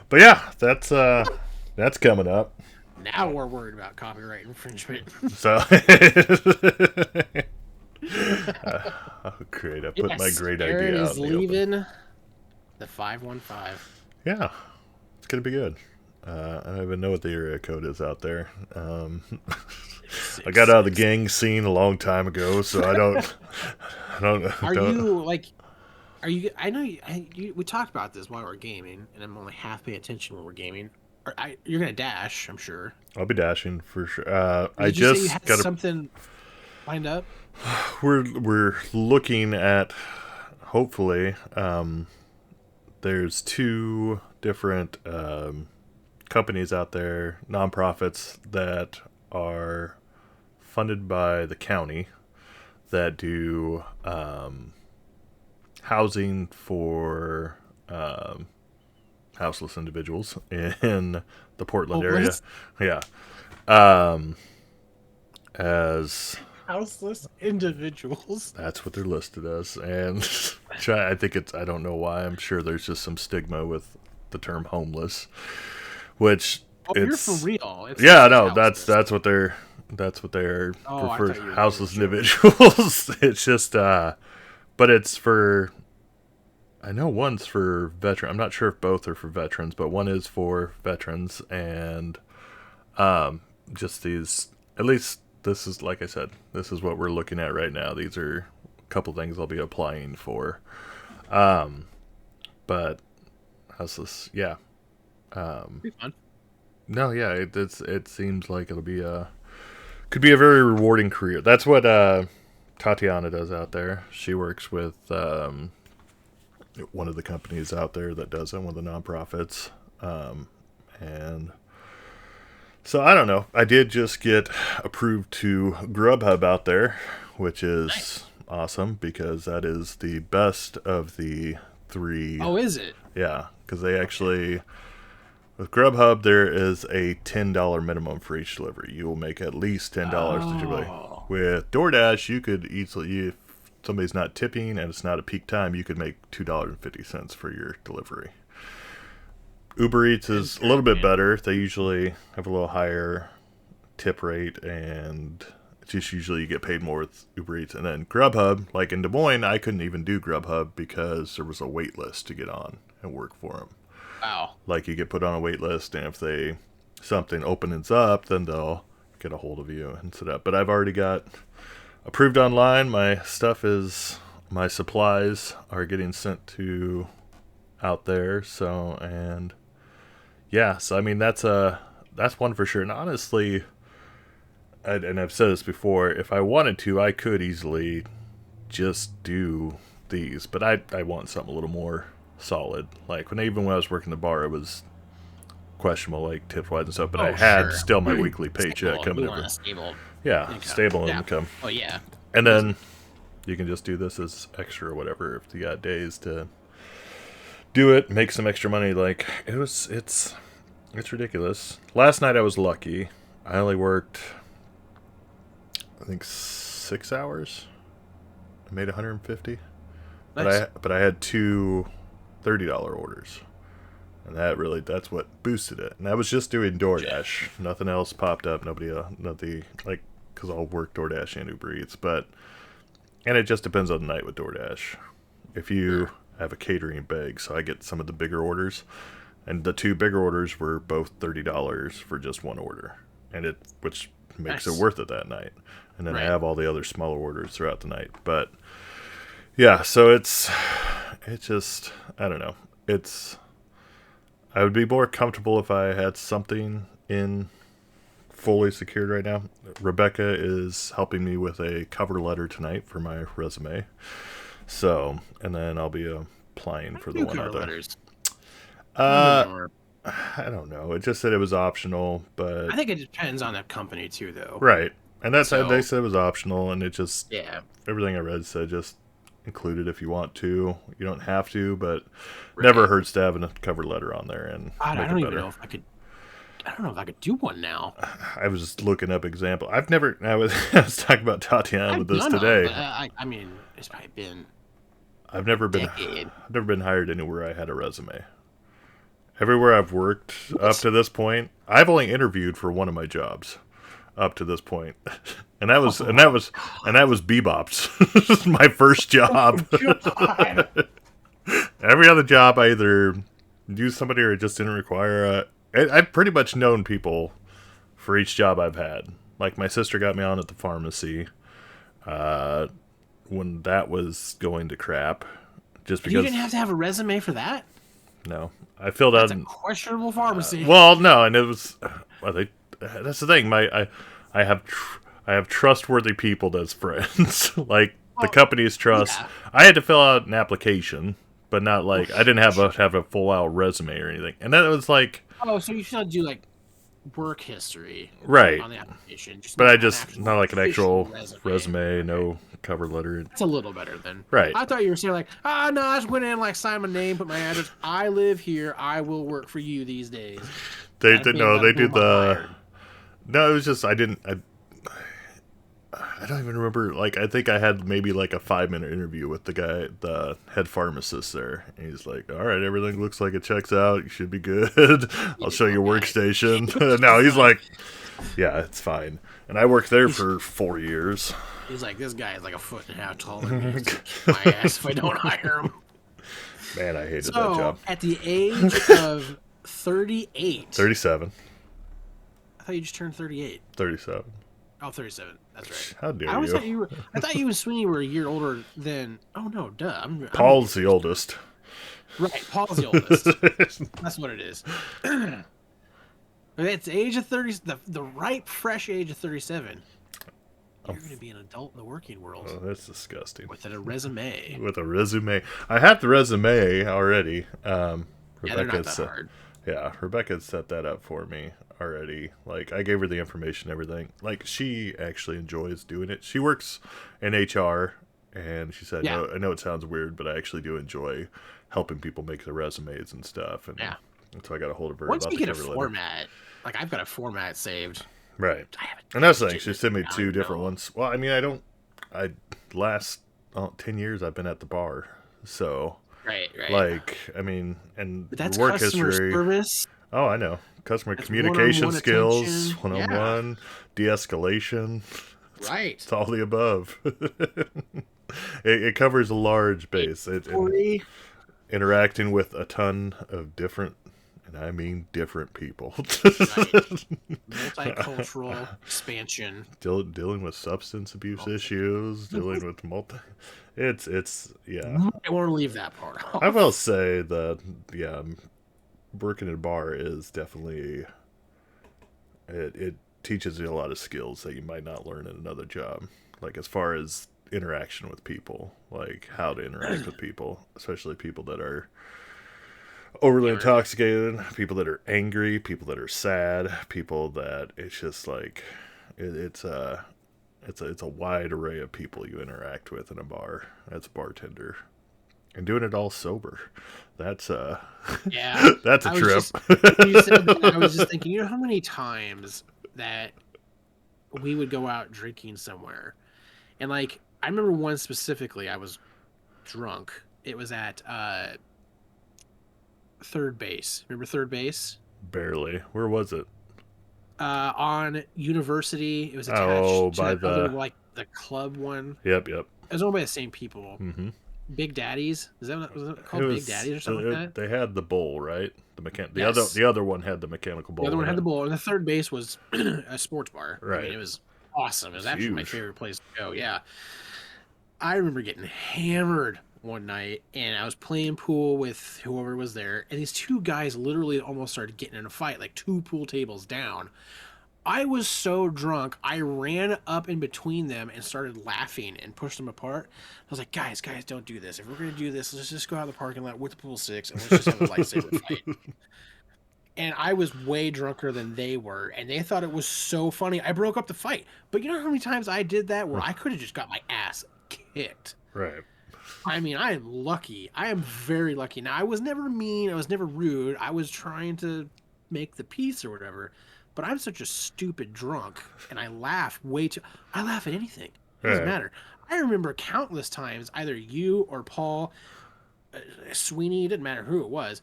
Speaker 1: But yeah, that's coming up.
Speaker 2: Now we're worried about copyright infringement.
Speaker 1: So. Great! I put my great
Speaker 2: Aaron
Speaker 1: idea out.
Speaker 2: Is leaving the 515.
Speaker 1: Yeah, it's gonna be good. I don't even know what the area code is out there. I got out of the gang scene a long time ago, so I don't.
Speaker 2: Are you? I know we talked about this while we're gaming, and I'm only half paying attention when we're gaming. You're gonna dash, I'm sure.
Speaker 1: I'll be dashing for sure.
Speaker 2: I just got something lined up.
Speaker 1: We're looking at, hopefully, there's 2 different companies out there, nonprofits that are funded by the county that do housing for houseless individuals in the Portland area. Yeah. As
Speaker 2: houseless individuals.
Speaker 1: That's what they're listed as, and I think I don't know why. I'm sure there's just some stigma with the term homeless, which
Speaker 2: you're for real.
Speaker 1: That's what they're for houseless individuals. It's just, but it's for. I know one's for veteran. I'm not sure if both are for veterans, but one is for veterans, and just these at least. This is, like I said, this is what we're looking at right now. These are a couple things I'll be applying for. But how's this? Yeah.
Speaker 2: Be fun.
Speaker 1: No, yeah, it seems like it'll be could be a very rewarding career. That's what Tatiana does out there. She works with one of the companies out there that does it, one of the nonprofits, and. So I don't know. I did just get approved to Grubhub out there, which is awesome because that is the best of the 3.
Speaker 2: Oh, is it?
Speaker 1: Yeah, because they actually with Grubhub there is a $10 minimum for each delivery. You will make at least $10 to delivery. With DoorDash, you could easily, if somebody's not tipping and it's not a peak time, you could make $2.50 for your delivery. Uber Eats is a little bit better. They usually have a little higher tip rate, and it's just usually you get paid more with Uber Eats. And then Grubhub, like in Des Moines, I couldn't even do Grubhub because there was a wait list to get on and work for them.
Speaker 2: Wow.
Speaker 1: Like you get put on a wait list, and if something opens up, then they'll get a hold of you and set up. But I've already got approved online. My supplies are getting sent to out there. So, and yeah, so I mean that's one for sure. And honestly, and I've said this before, if I wanted to, I could easily just do these, but I want something a little more solid. Like when I was working the bar, it was questionable, like tip wise and stuff. But I had still my weekly paycheck coming in. Yeah,
Speaker 2: income.
Speaker 1: stable
Speaker 2: Yeah.
Speaker 1: income.
Speaker 2: Oh yeah.
Speaker 1: And then you can just do this as extra or whatever if you got days to do it, make some extra money. Like it's ridiculous. Last night I was lucky. I only worked, I think, 6 hours. I made 150,
Speaker 2: Nice.
Speaker 1: but I had two $30 orders, and that's what boosted it. And I was just doing DoorDash. Nothing else popped up. Nothing like because I'll work DoorDash and Uber Eats, and it just depends on the night with DoorDash. If you have a catering bag, so I get some of the bigger orders, and the two bigger orders were both $30 for just one order, which makes it worth it that night. And then I have all the other smaller orders throughout the night. But yeah, so it's just, I don't know. I would be more comfortable if I had something in fully secured right now. Rebecca is helping me with a cover letter tonight for my resume. So, and then I'll be applying for the one other.
Speaker 2: Letters?
Speaker 1: I don't know. It just said it was optional, but
Speaker 2: I think it depends on the company too, though.
Speaker 1: right. And they said it was optional, and it just everything I read said just include it if you want to. You don't have to, but never hurts to have a cover letter on there and
Speaker 2: I
Speaker 1: make
Speaker 2: don't
Speaker 1: it
Speaker 2: even
Speaker 1: better.
Speaker 2: know if I could. I don't know if I could do one now.
Speaker 1: I was just looking up example. I was talking about Tatiana with this today.
Speaker 2: I mean, it's probably been.
Speaker 1: I've never been hired anywhere I had a resume. Everywhere I've worked up to this point, I've only interviewed for one of my jobs up to this point. And that was Bebop's my first job. Every other job I either used somebody or it just didn't require I've pretty much known people for each job I've had. Like my sister got me on at the pharmacy when that was going to crap. Just because
Speaker 2: you didn't have to have a resume for that.
Speaker 1: No, I filled out.
Speaker 2: That's a questionable pharmacy.
Speaker 1: Well, no, and it was. That's the thing. I have trustworthy people as friends. Like the company's trust. Yeah. I had to fill out an application, but not like I didn't have a full out resume or anything. And then it was like.
Speaker 2: Oh, so you should do like work history,
Speaker 1: right?
Speaker 2: On the application,
Speaker 1: but I just not like an actual resume, no cover letter.
Speaker 2: It's a little better than
Speaker 1: right.
Speaker 2: I thought you were saying like, no, I just went in like sign my name, put my address. I live here. I will work for you these days.
Speaker 1: They do the. No, it was just I don't even remember. Like I think I had maybe like a 5-minute interview with the guy, the head pharmacist there. And he's like, "All right, everything looks like it checks out. You should be good. I'll show you your workstation." No, he's like, "Yeah, it's fine." And I worked there for 4 years.
Speaker 2: He's like, "This guy is like a foot and a half taller than me. My ass if I don't hire him."
Speaker 1: Man, I hated that job.
Speaker 2: At the age of 38,
Speaker 1: 37.
Speaker 2: I thought you just turned 38.
Speaker 1: 37.
Speaker 2: Oh, 37. That's right.
Speaker 1: How dare you?
Speaker 2: I thought you and Sweeney were a year older than. Oh no, duh.
Speaker 1: Paul's the oldest.
Speaker 2: Right, Paul's the oldest. That's what it is. It's the age of 30, the ripe, fresh age of 37. You're going to be an adult in the working world.
Speaker 1: Oh, that's disgusting.
Speaker 2: With a resume.
Speaker 1: With a resume. I have the resume already.
Speaker 2: They're not that hard.
Speaker 1: Yeah, Rebecca set that up for me already. Like, I gave her the information and everything. Like, she actually enjoys doing it. She works in HR, and she said, "No, I know it sounds weird, but I actually do enjoy helping people make their resumes and stuff." And so I got a hold of her.
Speaker 2: Once you get a format, like I've got a format saved.
Speaker 1: Right. And that's the thing. She sent me 2 different ones. Well, I mean, last 10 years I've been at the bar. So,
Speaker 2: right.
Speaker 1: Like, I mean, and
Speaker 2: that's
Speaker 1: work
Speaker 2: customer
Speaker 1: history.
Speaker 2: Service.
Speaker 1: Oh, I know. Customer communication skills,
Speaker 2: attention.
Speaker 1: one-on-one, de-escalation.
Speaker 2: Right.
Speaker 1: It's all the above. It covers a large base. Interacting with a ton of different, and I mean different people.
Speaker 2: Multicultural expansion.
Speaker 1: Dealing with substance abuse issues, dealing with It's yeah.
Speaker 2: I want to leave that part off.
Speaker 1: I will say that working in a bar is definitely it teaches you a lot of skills that you might not learn in another job. Like as far as interaction with people, like how to interact with people, especially people that are overly intoxicated, people that are angry, people that are sad, people that it's just like it's a wide array of people you interact with in a bar as a bartender, and doing it all sober. That's
Speaker 2: Yeah.
Speaker 1: that's a
Speaker 2: I was
Speaker 1: trip.
Speaker 2: just when you said that, I was just thinking, how many times that we would go out drinking somewhere, and like I remember one specifically, I was drunk. It was at Third Base. Remember Third Base?
Speaker 1: Barely. Where was it?
Speaker 2: On University. It was
Speaker 1: Oh,
Speaker 2: attached to
Speaker 1: by
Speaker 2: that other
Speaker 1: the.
Speaker 2: like the club one.
Speaker 1: Yep, yep.
Speaker 2: It was owned by the same people.
Speaker 1: Mm-hmm.
Speaker 2: Big Daddies. Was it
Speaker 1: It
Speaker 2: called Big
Speaker 1: was.
Speaker 2: Daddies or something like that?
Speaker 1: They had the bowl, right?
Speaker 2: Yes.
Speaker 1: The other one had the mechanical
Speaker 2: The
Speaker 1: bowl
Speaker 2: other one
Speaker 1: in
Speaker 2: had the
Speaker 1: it.
Speaker 2: bowl, and the Third Base was a sports bar. I mean,
Speaker 1: Right.
Speaker 2: it was awesome. It was
Speaker 1: It's
Speaker 2: actually my
Speaker 1: huge.
Speaker 2: favorite place to go. Yeah. I remember getting hammered one night, and I was playing pool with whoever was there, and these two guys literally almost started getting in a fight, like two pool tables down. I was so drunk, I ran up in between them and started laughing and pushed them apart. I was like, guys, don't do this. If we're going to do this, let's just go out in the parking lot with the pool sticks and let's just have a lightsaber fight. And I was way drunker than they were, and they thought it was so funny. I broke up the fight. But you know how many times I did that where I could have just got my ass kicked?
Speaker 1: Right.
Speaker 2: I mean, I am lucky. I am very lucky. Now, I was never mean. I was never rude. I was trying to make the peace or whatever. But I'm such a stupid drunk, and I laugh way too. I laugh at anything. It doesn't
Speaker 1: Right.
Speaker 2: matter. I remember countless times, either you or Paul, Sweeney, it didn't matter who it was.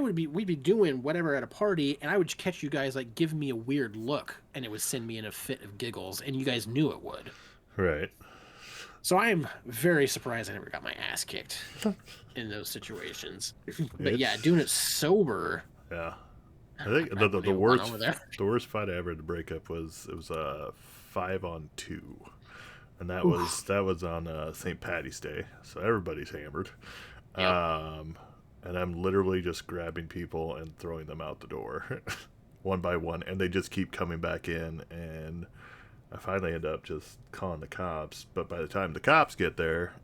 Speaker 2: We'd be doing whatever at a party, and I would catch you guys like give me a weird look, and it would send me in a fit of giggles, and you guys knew it would.
Speaker 1: Right.
Speaker 2: So I am very surprised I never got my ass kicked in those situations. But yeah, doing it sober.
Speaker 1: Yeah. I think the worst fight I ever had to break up was it was a 5-on-2, and that was on St. Patty's Day, so everybody's hammered.
Speaker 2: Yep.
Speaker 1: And I'm literally just grabbing people and throwing them out the door, one by one, and they just keep coming back in, and I finally end up just calling the cops. But by the time the cops get there,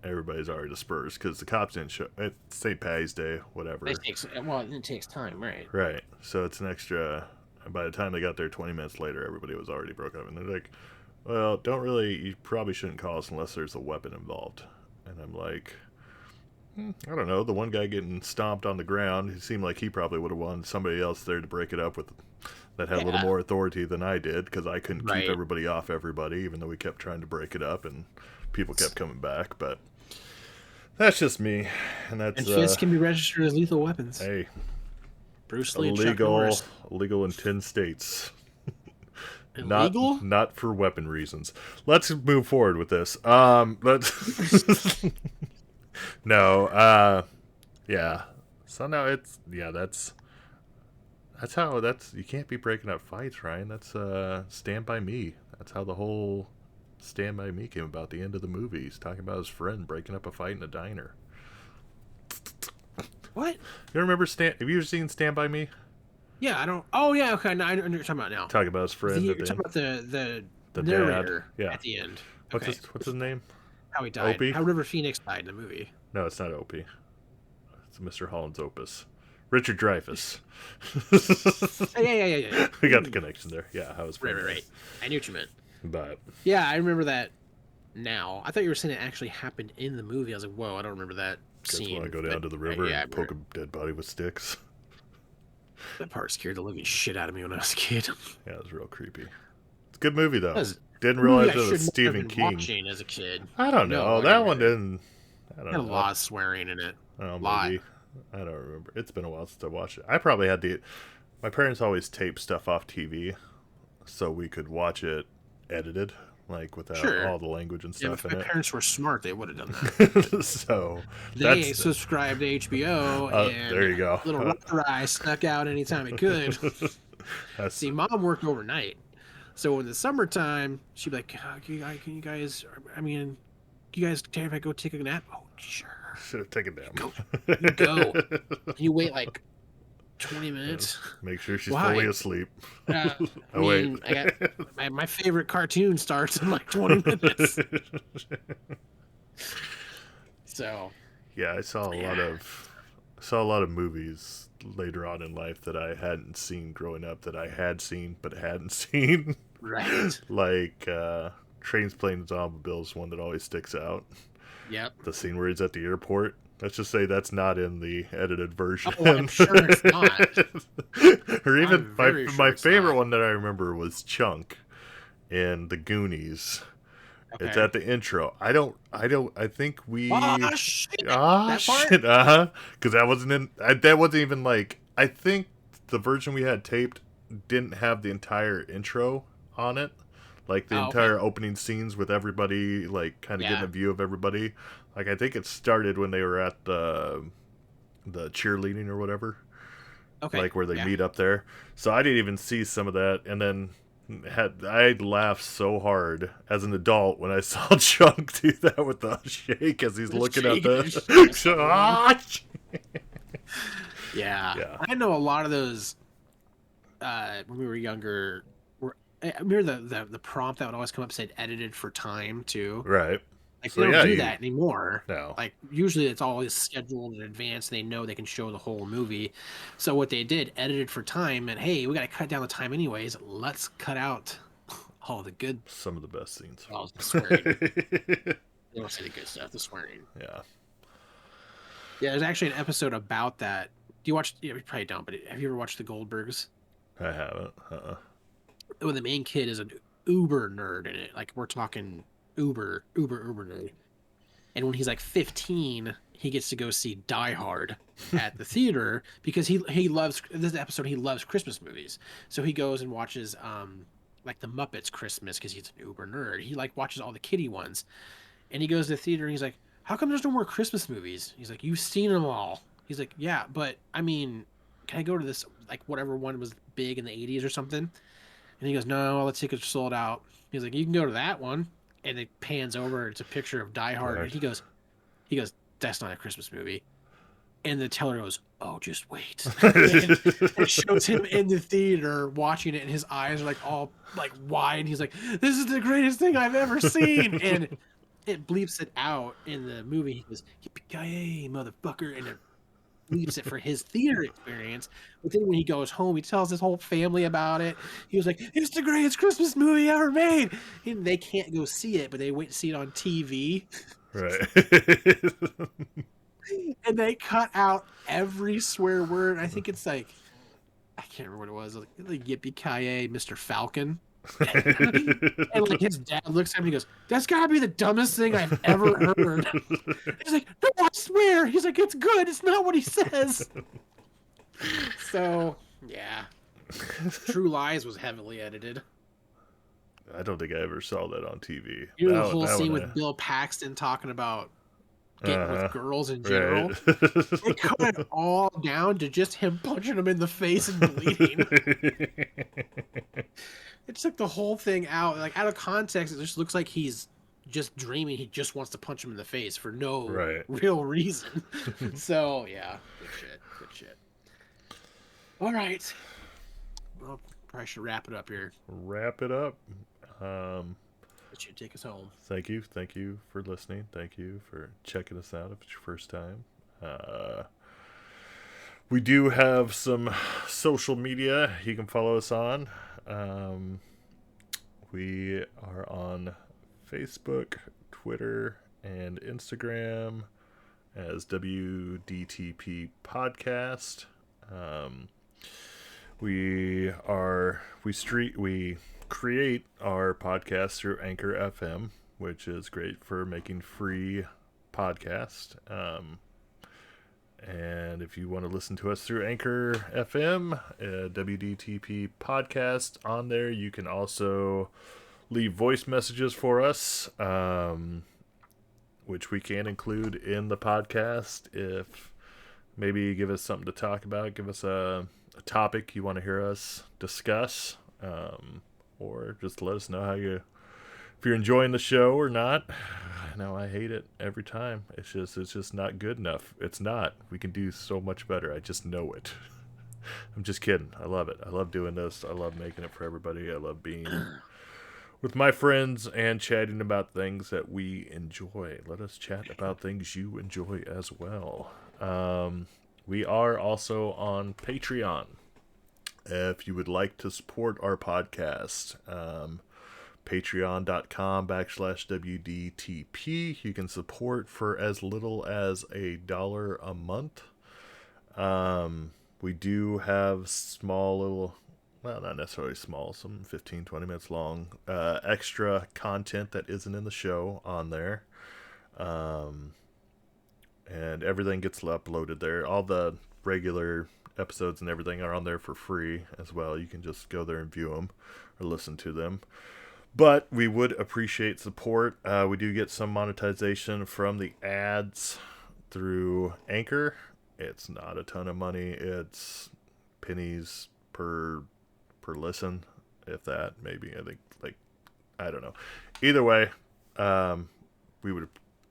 Speaker 1: everybody's already dispersed because the cops didn't show. It's St. Patty's Day, whatever.
Speaker 2: It takes time, right?
Speaker 1: Right. So it's an extra. By the time they got there 20 minutes later, everybody was already broken up. And they're like, well, you probably shouldn't call us unless there's a weapon involved. And I'm like, I don't know. The one guy getting stomped on the ground, it seemed like he probably would have wanted somebody else there to break it up with that had a little more authority than I did because I couldn't keep everybody off everybody, even though we kept trying to break it up and people kept coming back. But that's just me. And
Speaker 2: fists can be registered as lethal weapons.
Speaker 1: Hey.
Speaker 2: Bruce Lee, Chuck Norris.
Speaker 1: Illegal in 10 states.
Speaker 2: Illegal?
Speaker 1: Not for weapon reasons. Let's move forward with this. Let's no. Yeah. So now that's how you can't be breaking up fights, Ryan. That's Stand By Me. That's how the whole Stand By Me came about. The end of the movie. He's talking about his friend breaking up a fight in a diner.
Speaker 2: What?
Speaker 1: You remember have you ever seen Stand By Me?
Speaker 2: Yeah, I don't. Oh yeah, okay. No, I know what you're talking about now.
Speaker 1: Talking about his friend.
Speaker 2: You're talking about the
Speaker 1: dad.
Speaker 2: narrator
Speaker 1: Yeah.
Speaker 2: at the end.
Speaker 1: What's his name?
Speaker 2: How he died.
Speaker 1: Opie?
Speaker 2: How River Phoenix died in the movie.
Speaker 1: No, it's not Opie. It's Mr. Holland's Opus. Richard Dreyfuss.
Speaker 2: Yeah.
Speaker 1: We got the connection there. Yeah, how was
Speaker 2: Right. I knew what you meant.
Speaker 1: But
Speaker 2: yeah, I remember that now. I thought you were saying it actually happened in the movie. I was like, whoa, I don't remember that scene.
Speaker 1: Want to go down to the river and poke a dead body with sticks.
Speaker 2: That part scared the living shit out of me when I was a kid.
Speaker 1: Yeah, it was real creepy. It's a good movie though. Didn't realize it was Stephen King.
Speaker 2: Watching as a kid.
Speaker 1: I don't know. That one didn't. I don't know.
Speaker 2: Had a lot of swearing in it.
Speaker 1: Oh, maybe. I don't remember. It's been a while since I watched it. I probably had my parents always taped stuff off TV so we could watch it edited, like without all the language and stuff
Speaker 2: in it. If my parents were smart, they would have done that.
Speaker 1: So
Speaker 2: they subscribed to HBO, and
Speaker 1: there you go.
Speaker 2: Little Hutterite snuck out anytime it could. See, Mom worked overnight, so in the summertime, she'd be like, "Can you guys? I mean, you guys care if I go take a nap?" Oh, sure.
Speaker 1: Should have taken a nap.
Speaker 2: You go. You wait like 20 minutes.
Speaker 1: Make sure she's fully asleep.
Speaker 2: Wait. I got my favorite cartoon starts in like 20 minutes. So.
Speaker 1: Yeah, I saw a lot of movies later on in life that I hadn't seen growing up that I had seen but hadn't seen.
Speaker 2: Right.
Speaker 1: Like Trains, Planes, Automobiles, one that always sticks out.
Speaker 2: Yep.
Speaker 1: The scene where he's at the airport. Let's just say that's not in the edited version.
Speaker 2: Oh, I'm sure it's not.
Speaker 1: Or even
Speaker 2: I'm very sure
Speaker 1: my
Speaker 2: it's
Speaker 1: favorite
Speaker 2: not.
Speaker 1: one that I remember was Chunk in The Goonies. It's
Speaker 2: Okay.
Speaker 1: at the intro. I think we.
Speaker 2: Oh shit!
Speaker 1: Ah,
Speaker 2: That part?
Speaker 1: shit. Because that wasn't in. That wasn't even like. I think the version we had taped didn't have the entire intro on it. Like the
Speaker 2: Oh, okay.
Speaker 1: entire opening scenes with everybody, like kind of getting
Speaker 2: Yeah.
Speaker 1: a view of everybody. Like I think it started when they were at the cheerleading or whatever,
Speaker 2: Okay.
Speaker 1: like where they
Speaker 2: Yeah.
Speaker 1: meet up there. So I didn't even see some of that, and then I laughed so hard as an adult when I saw Chunk do that with the shake as he's looking at the. Ah!
Speaker 2: Yeah.
Speaker 1: Yeah.
Speaker 2: I know a lot of those when we were younger were I remember the prompt that would always come up said edited for time too.
Speaker 1: Right.
Speaker 2: Like they
Speaker 1: So
Speaker 2: don't
Speaker 1: yeah,
Speaker 2: do
Speaker 1: you
Speaker 2: that anymore.
Speaker 1: no.
Speaker 2: Like usually it's always scheduled in advance. They know they can show the whole movie. So what they did, edited for time, and hey, we got to cut down the time anyways. Let's cut out all the good,
Speaker 1: Some of the best scenes.
Speaker 2: all the swearing. They don't say the good stuff, the swearing.
Speaker 1: Yeah.
Speaker 2: Yeah, there's actually an episode about that. Do you watch? You probably don't, but have you ever watched the Goldbergs?
Speaker 1: I haven't.
Speaker 2: When the main kid is an uber nerd in it, like we're talking uber nerd. And when he's like 15, he gets to go see Die Hard at the theater because he loves this episode. He loves Christmas movies, so he goes and watches like the Muppets Christmas because he's an uber nerd. He like watches all the kiddie ones, and he goes to the theater and he's like, "How come there's no more Christmas movies?" He's like, "You've seen them all." He's like, "Yeah, but I mean, can I go to this like whatever one was big in the 80s or something?" And he goes, "No, all the tickets are sold out." He's like, "You can go to that one." And it pans over. It's a picture of Die Hard.
Speaker 1: Right.
Speaker 2: And he goes, "That's not a Christmas movie." And the teller goes, "Oh, just wait." And it shows him in the theater watching it, and his eyes are like all like wide. He's like, "This is the greatest thing I've ever seen." And it bleeps it out in the movie. He goes, "Yippee-ki-yay, motherfucker!" And it bleeps it for his theater experience. But then when he goes home, he tells his whole family about it. He was like, "It's the greatest Christmas movie ever made." And they can't go see it, but they wait to see it on TV.
Speaker 1: Right.
Speaker 2: And they cut out every swear word. I think it's like, I can't remember what it was. Like Yippee-ki-yay, Mr. Falcon. And like his dad looks at him and he goes, "That's gotta be the dumbest thing I've ever heard." He's like, "No, I swear." He's like, "It's good. It's not what he says." So yeah, True Lies was heavily edited.
Speaker 1: I don't think I ever saw that on TV.
Speaker 2: You know the whole
Speaker 1: That
Speaker 2: scene
Speaker 1: one,
Speaker 2: with Bill Paxton talking about getting with girls in
Speaker 1: right.
Speaker 2: general. They cut it all down to just him punching him in the face and bleeding. It took the whole thing out. Like out of context, it just looks like he's just dreaming. He just wants to punch him in the face for no
Speaker 1: Right.
Speaker 2: real reason. So yeah, good shit. Good shit. All right. Well, probably should wrap it up here.
Speaker 1: Wrap it up.
Speaker 2: That should take us home.
Speaker 1: Thank you for listening. Thank you for checking us out if it's your first time. We do have some social media you can follow us on. We are on Facebook, Twitter, and Instagram as WDTP Podcast. We create our podcast through Anchor FM, which is great for making free podcast. And if you want to listen to us through Anchor FM, WDTP Podcast on there, you can also leave voice messages for us, which we can include in the podcast. If maybe give us something to talk about, give us a topic you want to hear us discuss, or just let us know if you're enjoying the show or not. I know I hate it every time. It's just not good enough. It's not. We can do so much better. I just know it. I'm just kidding. I love it. I love doing this. I love making it for everybody. I love being with my friends and chatting about things that we enjoy. Let us chat about things you enjoy as well. We are also on Patreon. If you would like to support our podcast, patreon.com/WDTP. You can support for as little as $1 a month. We do have small little, well, not necessarily small, some 15, 20 minutes long, extra content that isn't in the show on there. And everything gets uploaded there. All the regular episodes and everything are on there for free as well. You can just go there and view them or listen to them. But we would appreciate support. We do get some monetization from the ads through Anchor. It's not a ton of money. It's pennies per listen, if that. Maybe, I think, like, I don't know. Either way, we would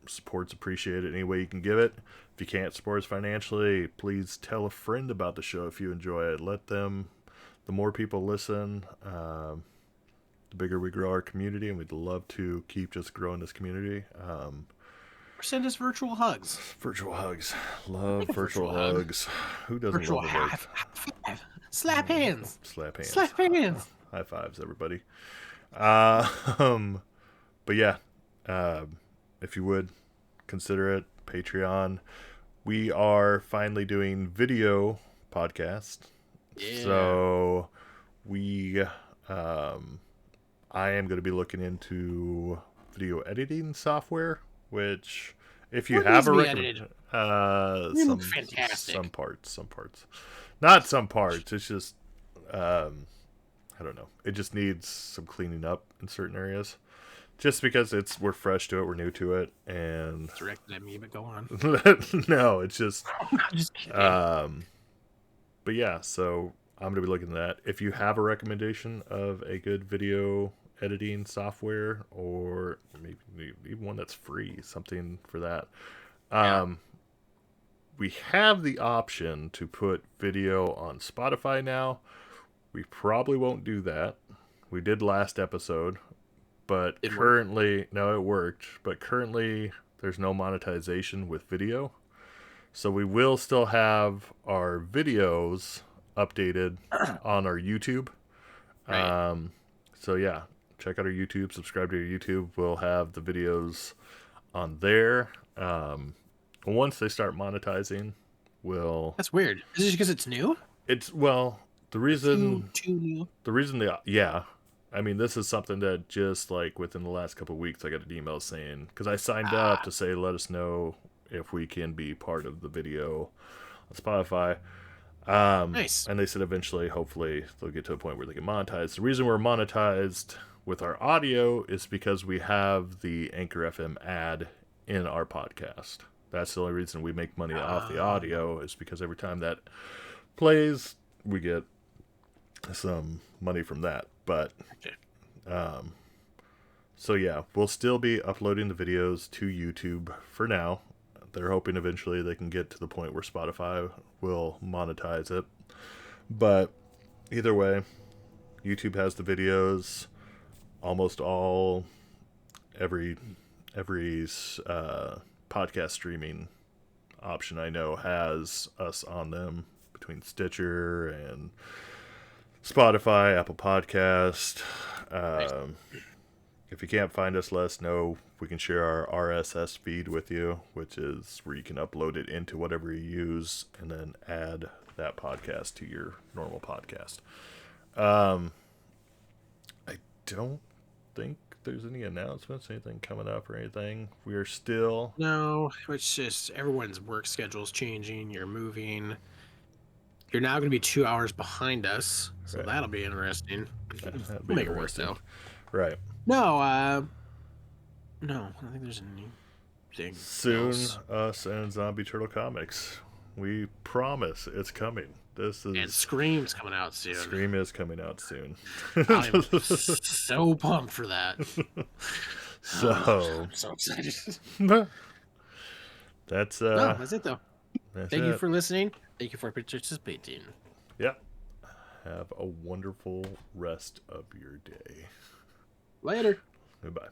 Speaker 1: support's appreciated any way you can give it. If you can't support us financially, please tell a friend about the show if you enjoy it. Let them. The more people listen, the bigger we grow our community, and we'd love to keep just growing this community.
Speaker 2: Send us virtual hugs.
Speaker 1: Virtual hugs. Love virtual hugs. Who doesn't
Speaker 2: Virtual
Speaker 1: love a
Speaker 2: high five. Slap hands.
Speaker 1: Slap hands.
Speaker 2: Slap hands.
Speaker 1: High fives, everybody. But yeah, if you would consider it, Patreon. We are finally doing video podcast.
Speaker 2: Yeah.
Speaker 1: So I am going to be looking into video editing software, which if you have a
Speaker 2: fantastic.
Speaker 1: some parts, not some parts. It's just, I don't know. It just needs some cleaning up in certain areas. Just because we're fresh to it, we're new to it, and
Speaker 2: It's directed at me, but go on.
Speaker 1: no, it's just,
Speaker 2: I'm just kidding.
Speaker 1: but yeah, so I'm going to be looking at that. If you have a recommendation of a good video editing software, or maybe even one that's free, something for that. We have the option to put video on Spotify now. We probably won't do that. We did last episode, but it worked. But currently there's no monetization with video. So we will still have our videos updated on our YouTube.
Speaker 2: Right.
Speaker 1: So yeah, check out our YouTube, subscribe to our YouTube. We'll have the videos on there. Once they start monetizing,
Speaker 2: That's weird. Is it because it's new?
Speaker 1: The reason
Speaker 2: Too new.
Speaker 1: I mean, this is something that just like within the last couple of weeks, I got an email saying, because I signed up to say, let us know if we can be part of the video on Spotify.
Speaker 2: Nice.
Speaker 1: And they said eventually, hopefully, they'll get to a point where they can monetize. The reason we're monetized with our audio is because we have the Anchor FM ad in our podcast. That's the only reason we make money off the audio, is because every time that plays, we get some money from that. But so yeah, we'll still be uploading the videos to YouTube for now. They're hoping eventually they can get to the point where Spotify will monetize it. But either way, YouTube has the videos. Almost every podcast streaming option I know has us on them, between Stitcher and Spotify, Apple Podcast. If you can't find us, let us know. We can share our RSS feed with you, which is where you can upload it into whatever you use and then add that podcast to your normal podcast. I don't think there's any announcements, anything coming up or anything. We are still...
Speaker 2: No, it's just everyone's work schedule's changing. You're moving. You're now going to be 2 hours behind us, so
Speaker 1: Right.
Speaker 2: That'll be interesting.
Speaker 1: That'd
Speaker 2: We'll make it work, though.
Speaker 1: Right.
Speaker 2: No, I don't think there's anything
Speaker 1: Soon,
Speaker 2: else.
Speaker 1: us and Zombie Turtle Comics. We promise it's coming.
Speaker 2: And Scream's coming out soon.
Speaker 1: Scream is coming out soon.
Speaker 2: I'm so pumped for that.
Speaker 1: So
Speaker 2: I'm so excited.
Speaker 1: that's
Speaker 2: No, that's it though. Thank you
Speaker 1: it.
Speaker 2: for listening. Thank you for participating.
Speaker 1: Yep. Have a wonderful rest of your day.
Speaker 2: Later.
Speaker 1: Goodbye.